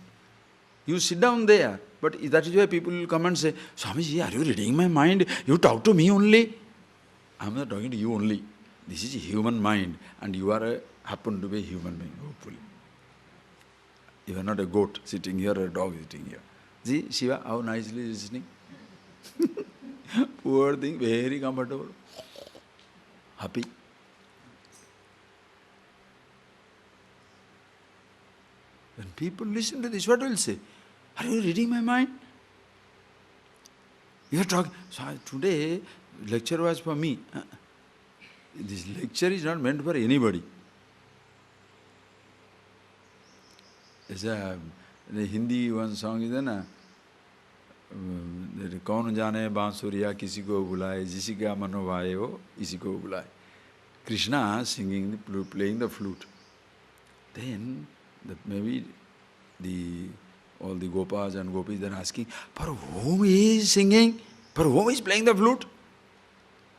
you sit down there. But that is why people will come and say, Swamiji, are you reading my mind? You talk to me only. I am not talking to you only. This is a human mind, and you are happen to be a human being, hopefully. You are not a goat sitting here or a dog sitting here. See, Shiva, how nicely listening. Poor thing, very comfortable. Happy. When people listen to this, what will say? Are you reading my mind? You are talking. So today, lecture was for me. This lecture is not meant for anybody. There's a Hindi one song is na, कौन जाने बांसुरिया किसी को बुलाए जिसी का मनोभाए हो इसी को बुलाए. Krishna singing, playing the flute. Then maybe all the gopas and gopis are asking, for whom he is singing? For whom he is playing the flute?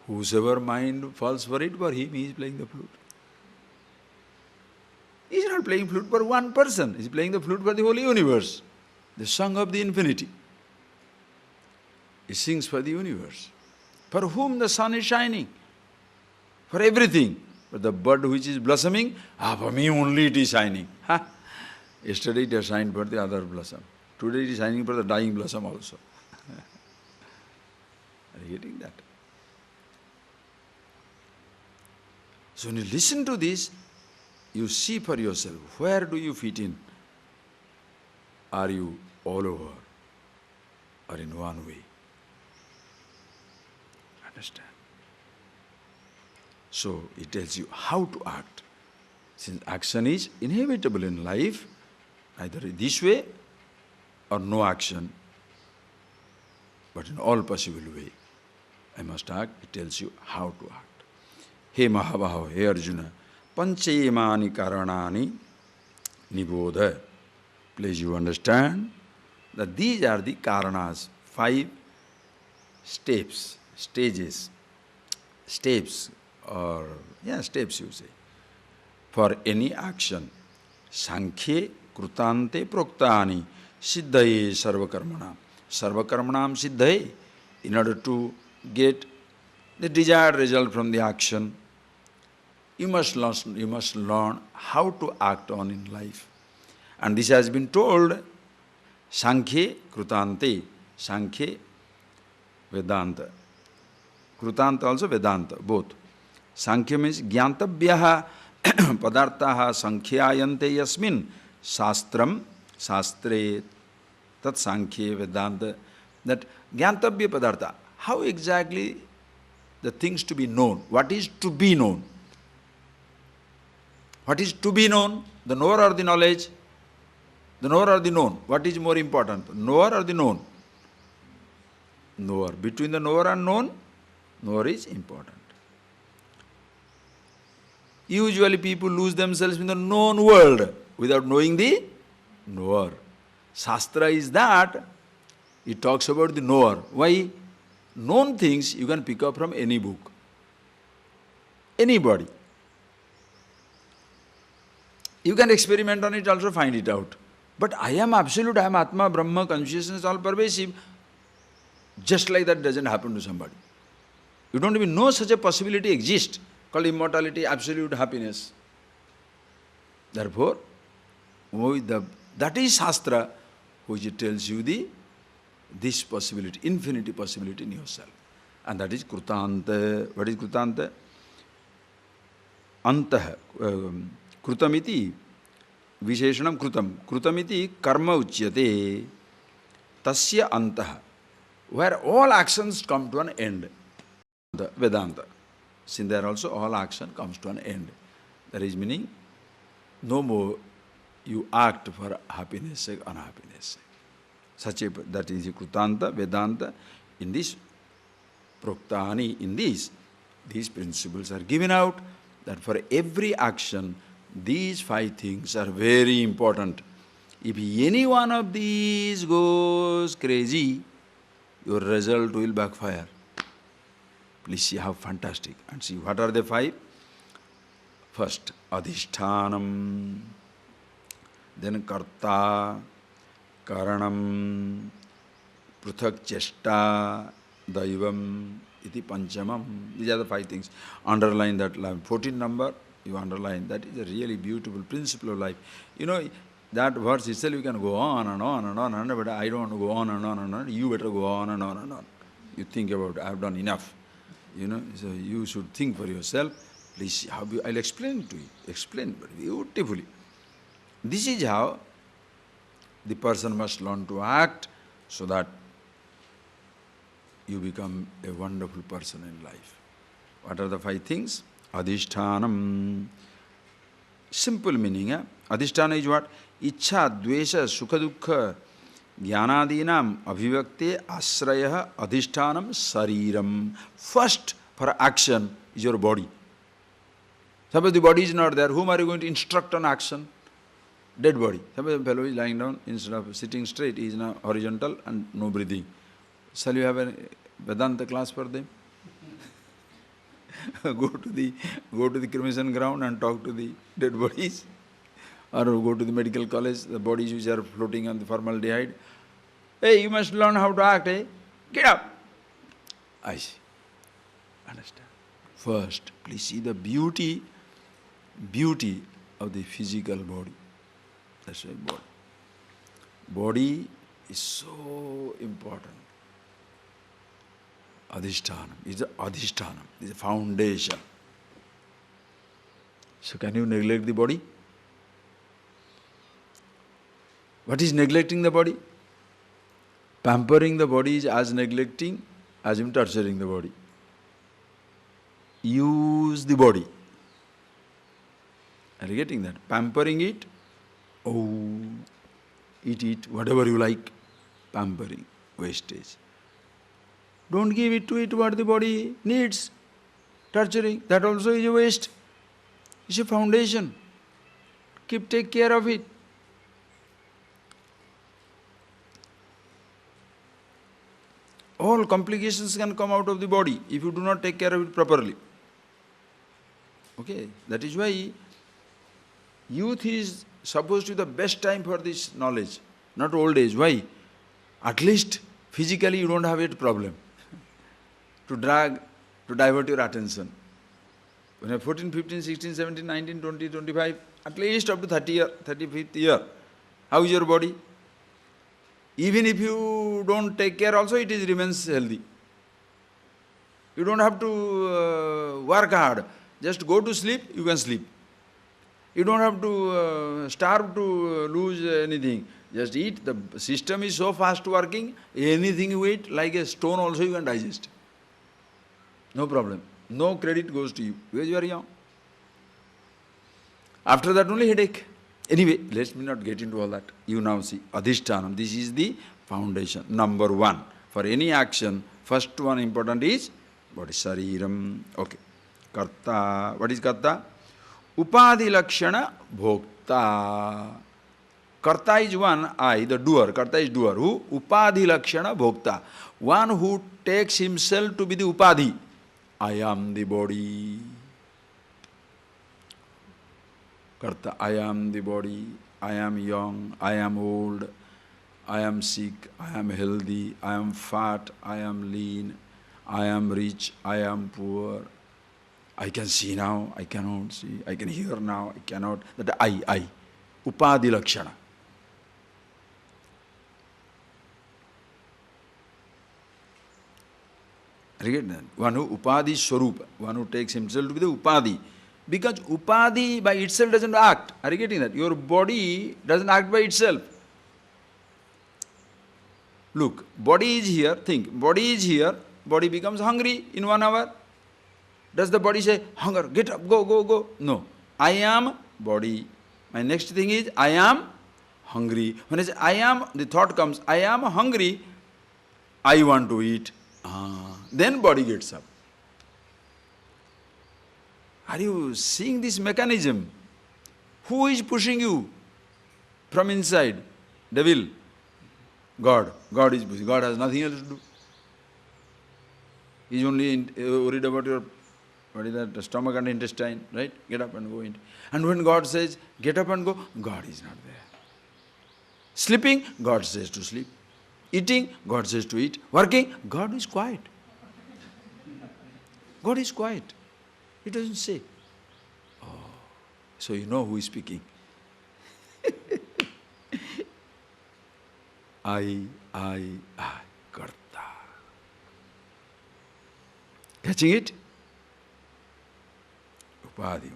Whosoever mind falls for it, for him he is playing the flute. He is not playing flute for one person, he is playing the flute for the whole universe. The song of the infinity. He sings for the universe. For whom the sun is shining? For everything. For the bud which is blossoming, for me only it is shining. Yesterday it has shined for the other blossom. Today it is shining for the dying blossom also. Are you getting that? So when you listen to this, you see for yourself, where do you fit in? Are you all over or in one way? Understand? So it tells you how to act. Since action is inevitable in life, either this way or no action, but in all possible way, I must act. It tells you how to act. He Mahabhava, he Arjuna, Panchemani Karanani Nibodha. Please you understand that these are the Karanas, 5 steps, stages, steps you say, for any action. Sankhye Krutante Proktani Siddhaye Sarvakarmanam. Sarvakarmanam Siddhaye, in order to get the desired result from the action, you must learn how to act on in life. And this has been told, Sankhye Krutante, Sankhye Vedanta. Krutanta also Vedanta, both. Sankhya means Gyantabhyaha Padartaha Sankhyayante Yasmin Shastram Shastre Tat Sankhya Vedanta. That Gyantabhya Padartha, how exactly the things to be known, what is to be known? What is to be known? The knower or the knowledge? The knower or the known? What is more important? Knower or the known? Knower. Between the knower and known, knower is important. Usually people lose themselves in the known world without knowing the knower. Shastra is that, it talks about the knower. Why? Known things you can pick up from any book. Anybody. You can experiment on it, also find it out. But I am absolute, I am Atma, Brahma, consciousness, all pervasive. Just like that doesn't happen to somebody. You don't even know such a possibility exists, called immortality, absolute happiness. Therefore, that is Shastra which tells you this possibility, infinity possibility in yourself. And that is Krutanta. What is Krutanta? Antah. Krutamiti Visheshanam Krutam. Krutamiti karma uchyate tasya antah. Where all actions come to an end. The Vedanta. Since there also all action comes to an end. That is meaning, no more you act for happiness sake, unhappiness sake. That is Krutanta, Vedanta. In this Proktani, in these principles are given out that for every action, these 5 things are very important. If any one of these goes crazy, your result will backfire. Please see how fantastic. And see, what are the 5? First, Adhishthanam, then Karta, Karanam, Pruthak Chesta, Daivam, Iti Panchamam. These are the 5 things. Underline that line. 14 number, you underline. That is a really beautiful principle of life. You know, that verse itself you can go on and on and on and on, but I don't want to go on and on and on. You better go on and on and on. You think about, I have done enough. You know, so you should think for yourself. Please see how I'll explain to you. Explain beautifully. This is how the person must learn to act so that you become a wonderful person in life. What are the 5 things? Adhishthanam. Simple meaning. Adhisthana is what? Ichha, dvesha, sukha dukkha, jnanadinam, abhivakte, asraya, adhishthanam, sariram. First for action is your body. Suppose the body is not there, whom are you going to instruct on action? dead body. Suppose a fellow is lying down, instead of sitting straight, he is now horizontal and no breathing. Shall you have a Vedanta class for them? go to the cremation ground and talk to the dead bodies, or go to the medical college, the bodies which are floating on the formaldehyde. Hey, you must learn how to act, eh? Get up! I see. Understand? First, please see the beauty of the physical body. That's why body is so important. Adhishtanam is the foundation. So can you neglect the body? What is neglecting the body? Pampering the body is as neglecting as in torturing the body. Use the body. Are you getting that? Pampering it, eat whatever you like. Pampering, wastage. Don't give it to it what the body needs. Torturing, that also is a waste. It's a foundation. Take care of it. All complications can come out of the body if you do not take care of it properly. Okay, that is why youth is supposed to be the best time for this knowledge, not old age. Why? At least physically you don't have a problem to divert your attention. When you're 14, 15, 16, 17, 19, 20, 25, at least up to 35th year, how is your body? Even if you don't take care also, it remains healthy. You don't have to work hard. Just go to sleep, you can sleep. You don't have to starve to lose anything. Just eat. The system is so fast working, anything you eat, like a stone also you can digest. No problem. No credit goes to you because you are young. After that only headache. Anyway, let me not get into all that. You now see, Adhishtanam, this is the foundation. Number one. For any action, first one important is body, Shariram. Okay. Karta. What is Karta? Upadhi Lakshana Bhokta. Karta is one, I, the doer. Karta is doer. Who? Upadhi Lakshana Bhokta. One who takes himself to be the Upadhi. I am the body. Karta, I am the body. I am young. I am old. I am sick. I am healthy. I am fat. I am lean. I am rich. I am poor. I can see now. I cannot see. I can hear now. I cannot. That I. Upadhi Lakshana. One who Upadhi Swarupa, one who takes himself to be the Upadhi. Because Upadhi by itself doesn't act. Are you getting that? Your body doesn't act by itself. Look, body is here, think, body is here, body becomes hungry in 1 hour. Does the body say, hunger, get up, go? No. I am body. My next thing is, I am hungry. When I say, I am, the thought comes, I am hungry, I want to eat. Then body gets up. Are you seeing this mechanism? Who is pushing you from inside? Devil. God. God is pushing. God has nothing else to do. He is only worried about your, what is that, stomach and intestine, right? Get up and go in. And when God says, get up and go, God is not there. Sleeping, God says to sleep. Eating, God says to eat. Working, God is quiet. God is quiet. He doesn't say. Oh, so you know who is speaking. I, Karta. Catching it? Upadhi.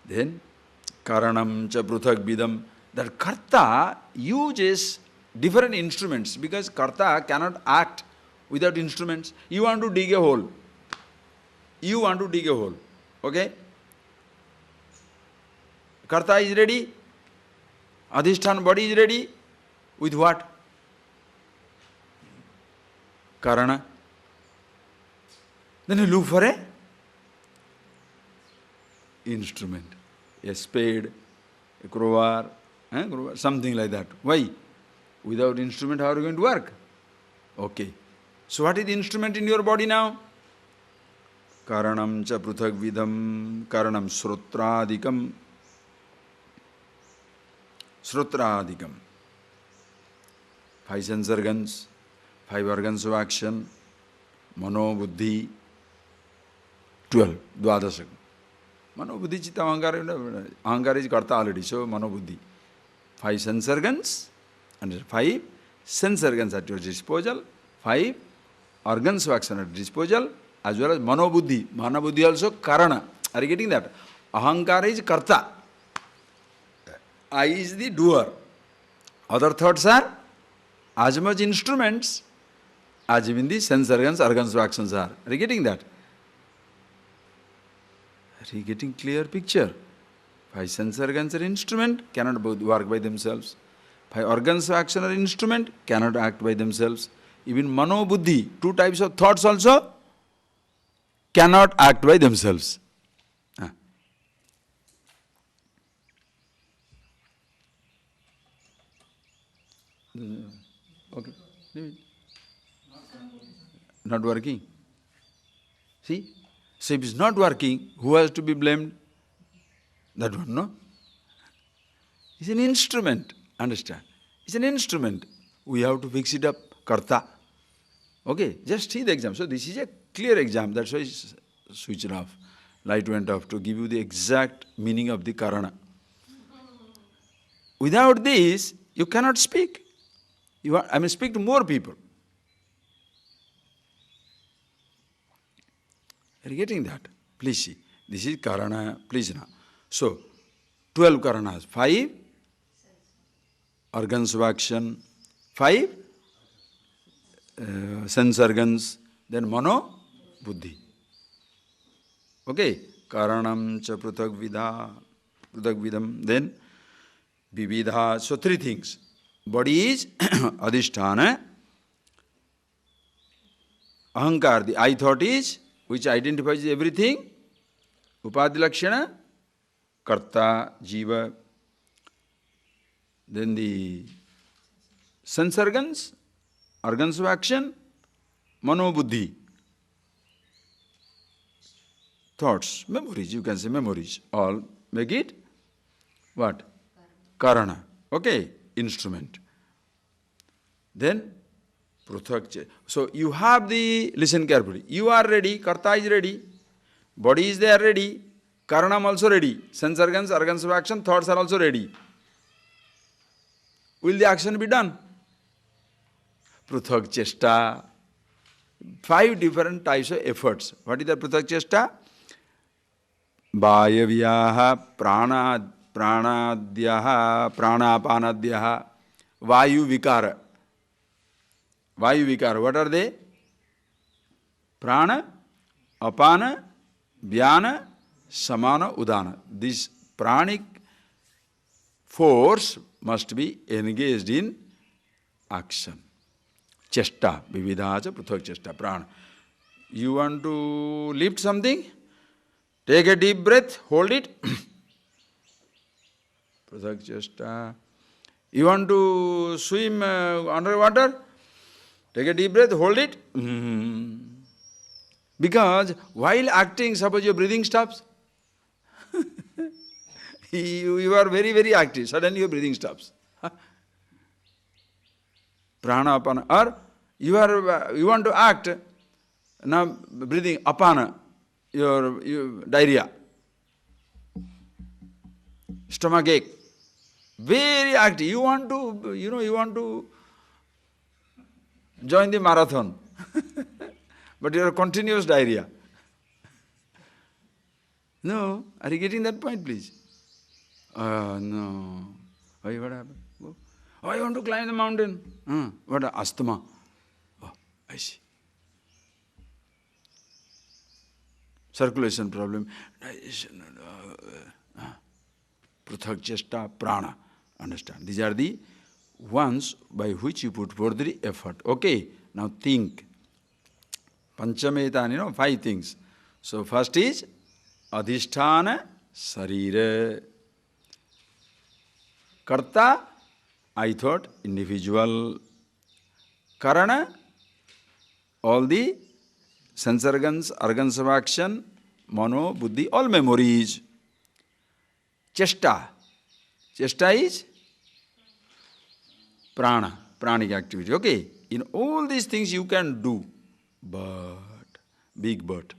Then, Karanam cha pruthak vidam. That Karta uses different instruments because Karta cannot act without instruments. You want to dig a hole. Okay? Karta is ready. Adhishthana body is ready. With what? Karana. Then you look for a instrument. A spade, crowbar, something like that. Why? Without instrument, how are you going to work? Okay. So what is the instrument in your body now? Karanam cha pruthak vidam, karanam srotradikam. Srotradikam. 5 sense organs, 5 organs of action, mano, buddhi, 12, dvadasakam. Mano, buddhi, chitta, ahankara. Ahankara is karta already, so mano, buddhi. 5 sense organs, and 5 sense organs at your disposal, 5 organs of action at disposal, as well as mano, buddhi. Mana, buddhi also karana. Are you getting that? Ahankara is karta. I is the doer. Other thoughts are as much instruments as even the sense organs, organs of actions are. Are you getting that? Are you getting clear picture? 5 sense organs are instrument, cannot work by themselves. 5 organs of action are instrument, cannot act by themselves. Even mano, buddhi, 2 types of thoughts also cannot act by themselves. Okay. Not working. See? So if it's not working, who has to be blamed? That one, no? It's an instrument. Understand? It's an instrument. We have to fix it up. Karta. Okay? Just see the exam. So this is a clear exam. That's why it's switched off. Light went off to give you the exact meaning of the karana. Without this, you cannot speak. Speak to more people. Are you getting that? Please see. This is karana. Please now. So, 12 karanas. 5 organs of action. 5 sense organs. Then mano, buddhi. Okay? Karanam cha pruthak vidam. Then vividha. So 3 things. Body is adhisthana. Ahankar, the I thought is, which identifies everything. Upadhi lakshana, karta, jiva. Then the sense organs, organs of action, mano, buddhi. Thoughts, memories, you can say memories. All make it what? Karana. Okay? Instrument. Then, pruthak. So you have the, listen carefully, you are ready, karta is ready, body is there ready, karanam also ready, sense organs, organs of action, thoughts are also ready. Will the action be done? Pruthak chesta. 5 different types of efforts. What is the pruthak chesta? Vayavyaha, pranadyaha, pranapanadyaha, vayu vikara. Vayu vikara, what are they? Prana, apana, vyana, samana, udana. This pranic force must be engaged in action. Chesta, vividhacha, pruthak chesta, prana. You want to lift something? Take a deep breath, hold it. Pruthak chesta. You want to swim underwater? Take a deep breath, hold it. Because while acting, suppose your breathing stops. You are very, very active. Suddenly your breathing stops. Prana, apana. Or you want to act, now breathing, apana, your diarrhea, stomach ache. Very active. You want to join the marathon. But you are continuous diarrhea. No. Are you getting that point, please? No. Why, what happened? Oh, I want to climb the mountain. What? Asthma. Oh, I see. Circulation problem. Digestion. Pruthak chesta, prana. Understand? These are the ones by which you put forth the effort. Okay? Now think. Panchametani, 5 things. So first is adhisthana sarira. Karta, I thought, individual. Karana, all the sense organs of action, mano, buddhi, all memories. Chesta. Chesta is prana, pranic activity. Okay? In all these things you can do, but, big but.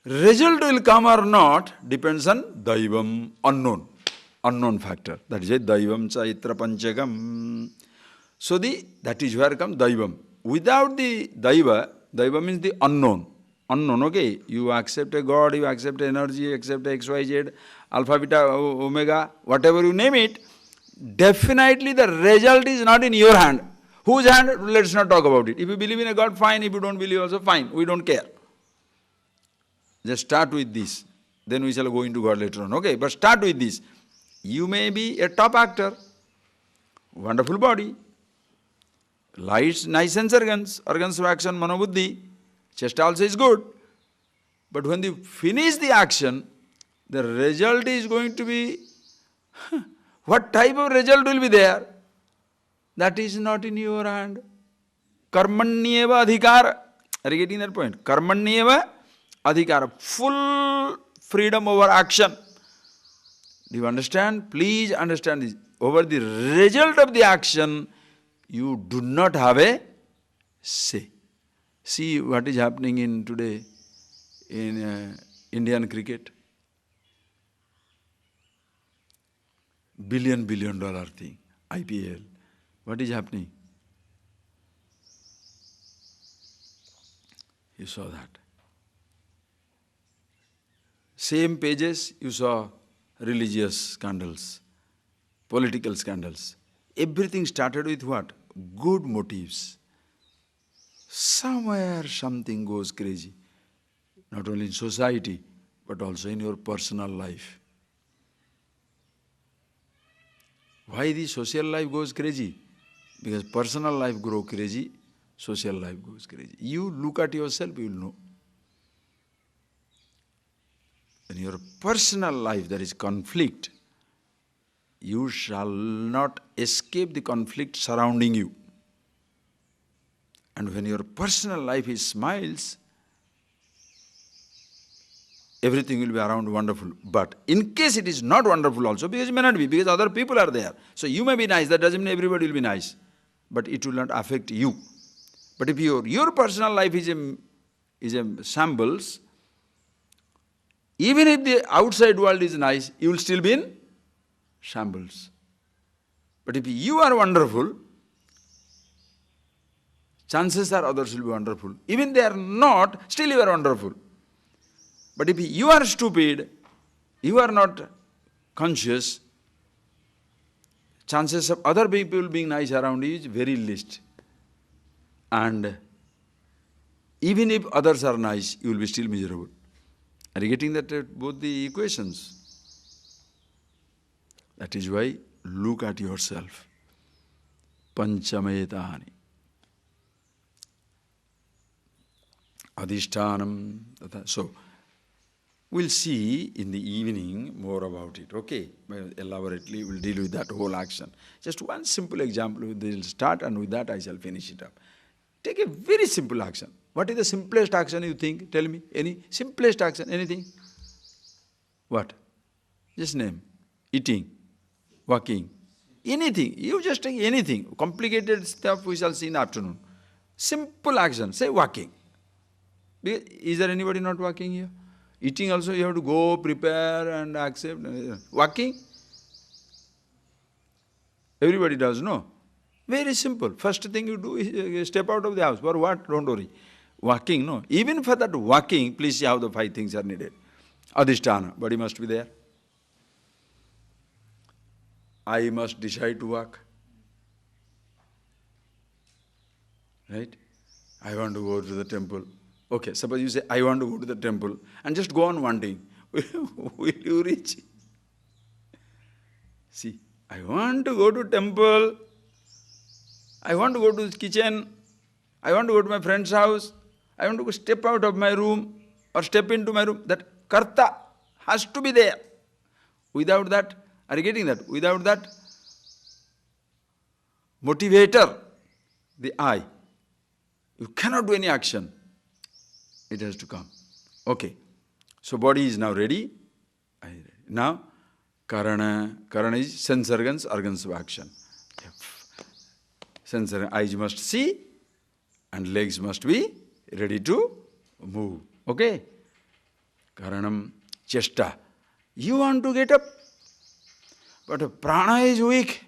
Result will come or not depends on daivam, unknown factor. That is a daivam chaitra panchagam. So that is where comes daivam. Without the daiva means the unknown. Unknown, okay? You accept a God, you accept energy, you accept XYZ, alpha, beta, omega, whatever you name it, definitely the result is not in your hand. Whose hand? Let's not talk about it. If you believe in a God, fine. If you don't believe also, fine. We don't care. Just start with this. Then we shall go into God later on. Okay, but start with this. You may be a top actor, wonderful body, lights, nice sense organs of action, manobuddhi, chest also is good. But when you finish the action, the result is going to be, what type of result will be there? That is not in your hand. Karmanyeva adhikara. Are you getting that point? Karmanyeva adhikara. Full freedom over action. Do you understand? Please understand this. Over the result of the action, you do not have a say. See what is happening in today in Indian cricket. $1 billion thing, IPL. What is happening? You saw that. Same pages, you saw religious scandals, political scandals. Everything started with what? Good motives. Somewhere something goes crazy. Not only in society, but also in your personal life. Why the social life goes crazy? Because personal life grows crazy, social life goes crazy. You look at yourself, you will know. In your personal life there is conflict, you shall not escape the conflict surrounding you. And when your personal life is smiles, everything will be around wonderful. But in case it is not wonderful also, because it may not be, because other people are there. So you may be nice, that doesn't mean everybody will be nice. But it will not affect you. But if your personal life is a shambles, even if the outside world is nice, you will still be in shambles. But if you are wonderful, chances are others will be wonderful. Even they are not, still you are wonderful. But if you are stupid, you are not conscious, chances of other people being nice around you is very least. And even if others are nice, you will be still miserable. Are you getting that both the equations? That is why look at yourself. Panchamayetani. Adhishtanam. So, we'll see in the evening more about it, okay? Elaborately, we'll deal with that whole action. Just one simple example, we'll start and with that I shall finish it up. Take a very simple action. What is the simplest action you think? Tell me. Any simplest action, anything? What? Just name. Eating, walking, anything. You just take anything. Complicated stuff we shall see in the afternoon. Simple action, say walking. Is there anybody not walking here? Eating also you have to go, prepare and accept. Walking? Everybody does, no? Very simple. First thing you do is step out of the house. For what? Don't worry. Walking, no? Even for that walking, please see how the 5 things are needed. Adhisthana, body must be there. I must decide to walk. Right? I want to go to the temple. Okay, suppose you say, I want to go to the temple, and just go on wanting. Will you reach? See, I want to go to temple, I want to go to the kitchen, I want to go to my friend's house, I want to go step out of my room, or step into my room. That karta has to be there. Without that, Are you getting that? Without that motivator, the I, you cannot do any action. It has to come. Okay. So body is now ready. Now, karana. Karana is sense organs of action. Sense eyes must see and legs must be ready to move. Okay? Karanam chesta. You want to get up, but prana is weak.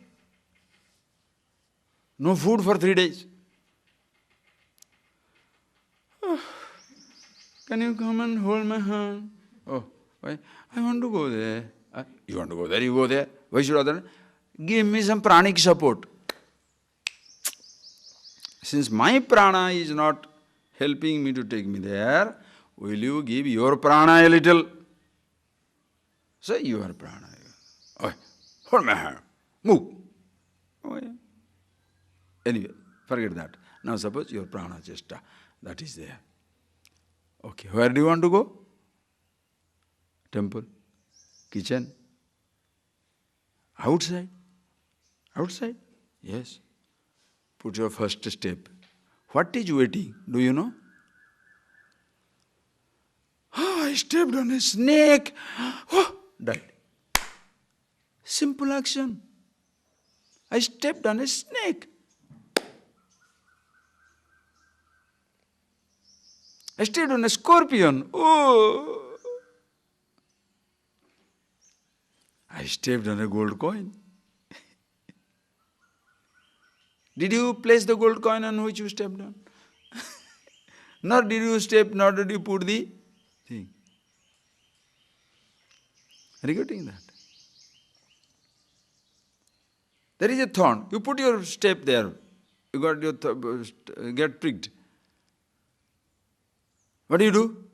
No food for 3 days. Oh, can you come and hold my hand? Oh, why? I want to go there. You want to go there, you go there. Why should other? Give me some pranic support. Since my prana is not helping me to take me there, will you give your prana a little? Say your prana. Oh, hold my hand. Move. Oh, yeah. Anyway, forget that. Now suppose your prana chesta, that is there. Okay, where do you want to go? Temple? Kitchen? Outside? Outside? Yes. Put your first step. What is waiting? Do you know? Oh, I stepped on a snake. Oh, died. Simple action. I stepped on a snake. I stepped on a scorpion. Oh! I stepped on a gold coin. Did you place the gold coin on which you stepped on? Nor did you put the thing. Are you getting that? There is a thorn. You put your step there. You got your get pricked. What do?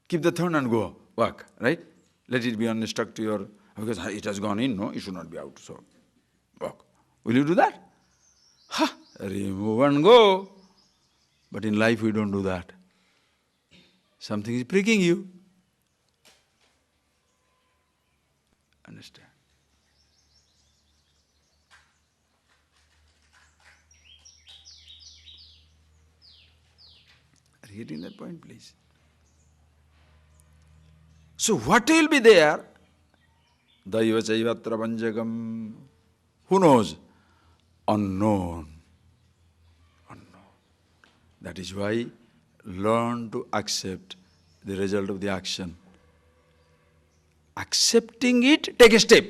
Keep the thorn and go. Walk, right? Let it be stuck to your, because it has gone in, no? It should not be out, so walk. Will you do that? Ha! Remove and go. But in life we don't do that. Something is pricking you. Understand? Are you getting that point, please? So what will be there? Daiva chaivatra panjagam. Who knows? Unknown. Unknown. That is why learn to accept the result of the action. Accepting it, take a step.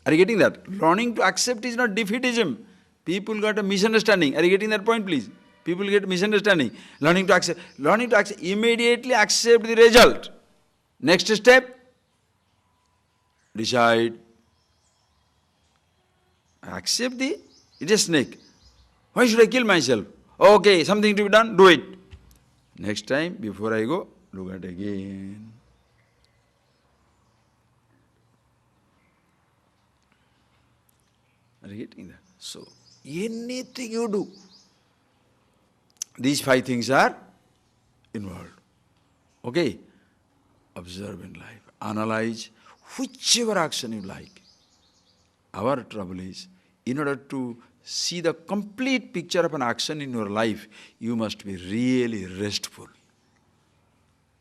Are you getting that? Learning to accept is not defeatism. People got a misunderstanding. Are you getting that point, please? People get misunderstanding. Learning to accept, immediately accept the result. Next step, decide. I accept it is a snake. Why should I kill myself? Okay, something to be done, do it. Next time, before I go, look at it again. Are you getting that? So, anything you do, these 5 things are involved. Okay? Observe in life. Analyze whichever action you like. Our trouble is, in order to see the complete picture of an action in your life, you must be really restful.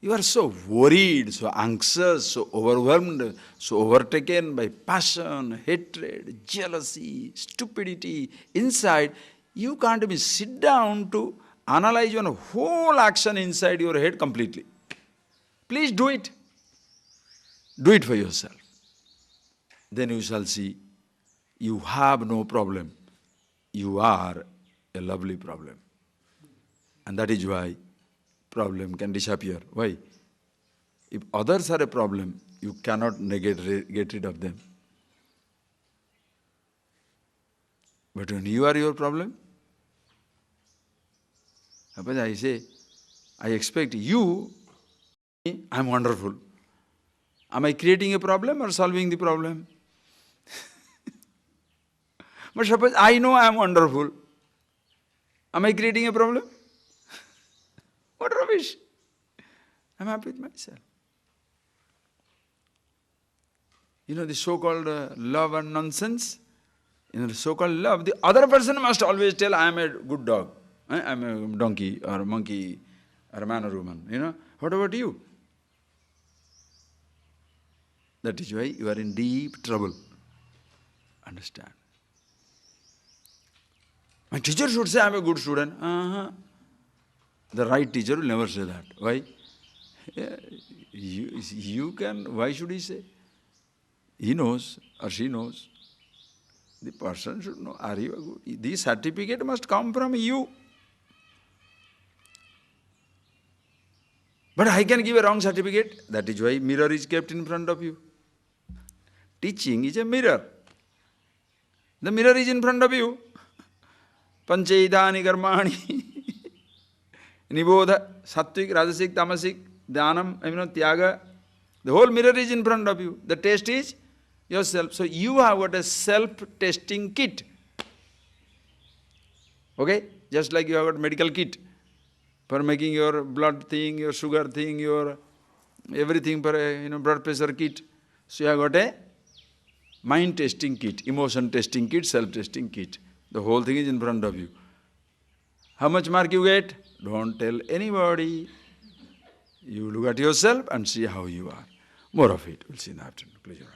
You are so worried, so anxious, so overwhelmed, so overtaken by passion, hatred, jealousy, stupidity. Inside, you can't even sit down to analyze your whole action inside your head completely. Please do it. Do it for yourself. Then you shall see you have no problem. You are a lovely problem. And that is why problem can disappear. Why? If others are a problem, you cannot get rid of them. But when you are your problem, suppose I say, I expect you, I am wonderful. Am I creating a problem or solving the problem? But suppose I know I am wonderful. Am I creating a problem? What rubbish! I am happy with myself. the so-called love and nonsense. The so-called love, the other person must always tell, I am a good dog, I am a donkey or a monkey or a man or woman. What about you? That is why you are in deep trouble. Understand? My teacher should say I am a good student. The right teacher will never say that. Why? You can, why should he say? He knows or she knows. The person should know, are you a good? This certificate must come from you. But I can give a wrong certificate. That is why mirror is kept in front of you. Teaching is a mirror. The mirror is in front of you. Panchaidani karmani. Nibodha, Sattvik, Rajasik, Tamasik, Dhanam, Tyaga. The whole mirror is in front of you. The test is yourself. So you have got a self-testing kit. Okay? Just like you have got medical kit for making your blood thing, your sugar thing, your everything for a blood pressure kit. So you have got a mind testing kit, emotion testing kit, self-testing kit. The whole thing is in front of you. How much mark you get? Don't tell anybody. You look at yourself and see how you are. More of it. We'll see in the afternoon. Pleasure.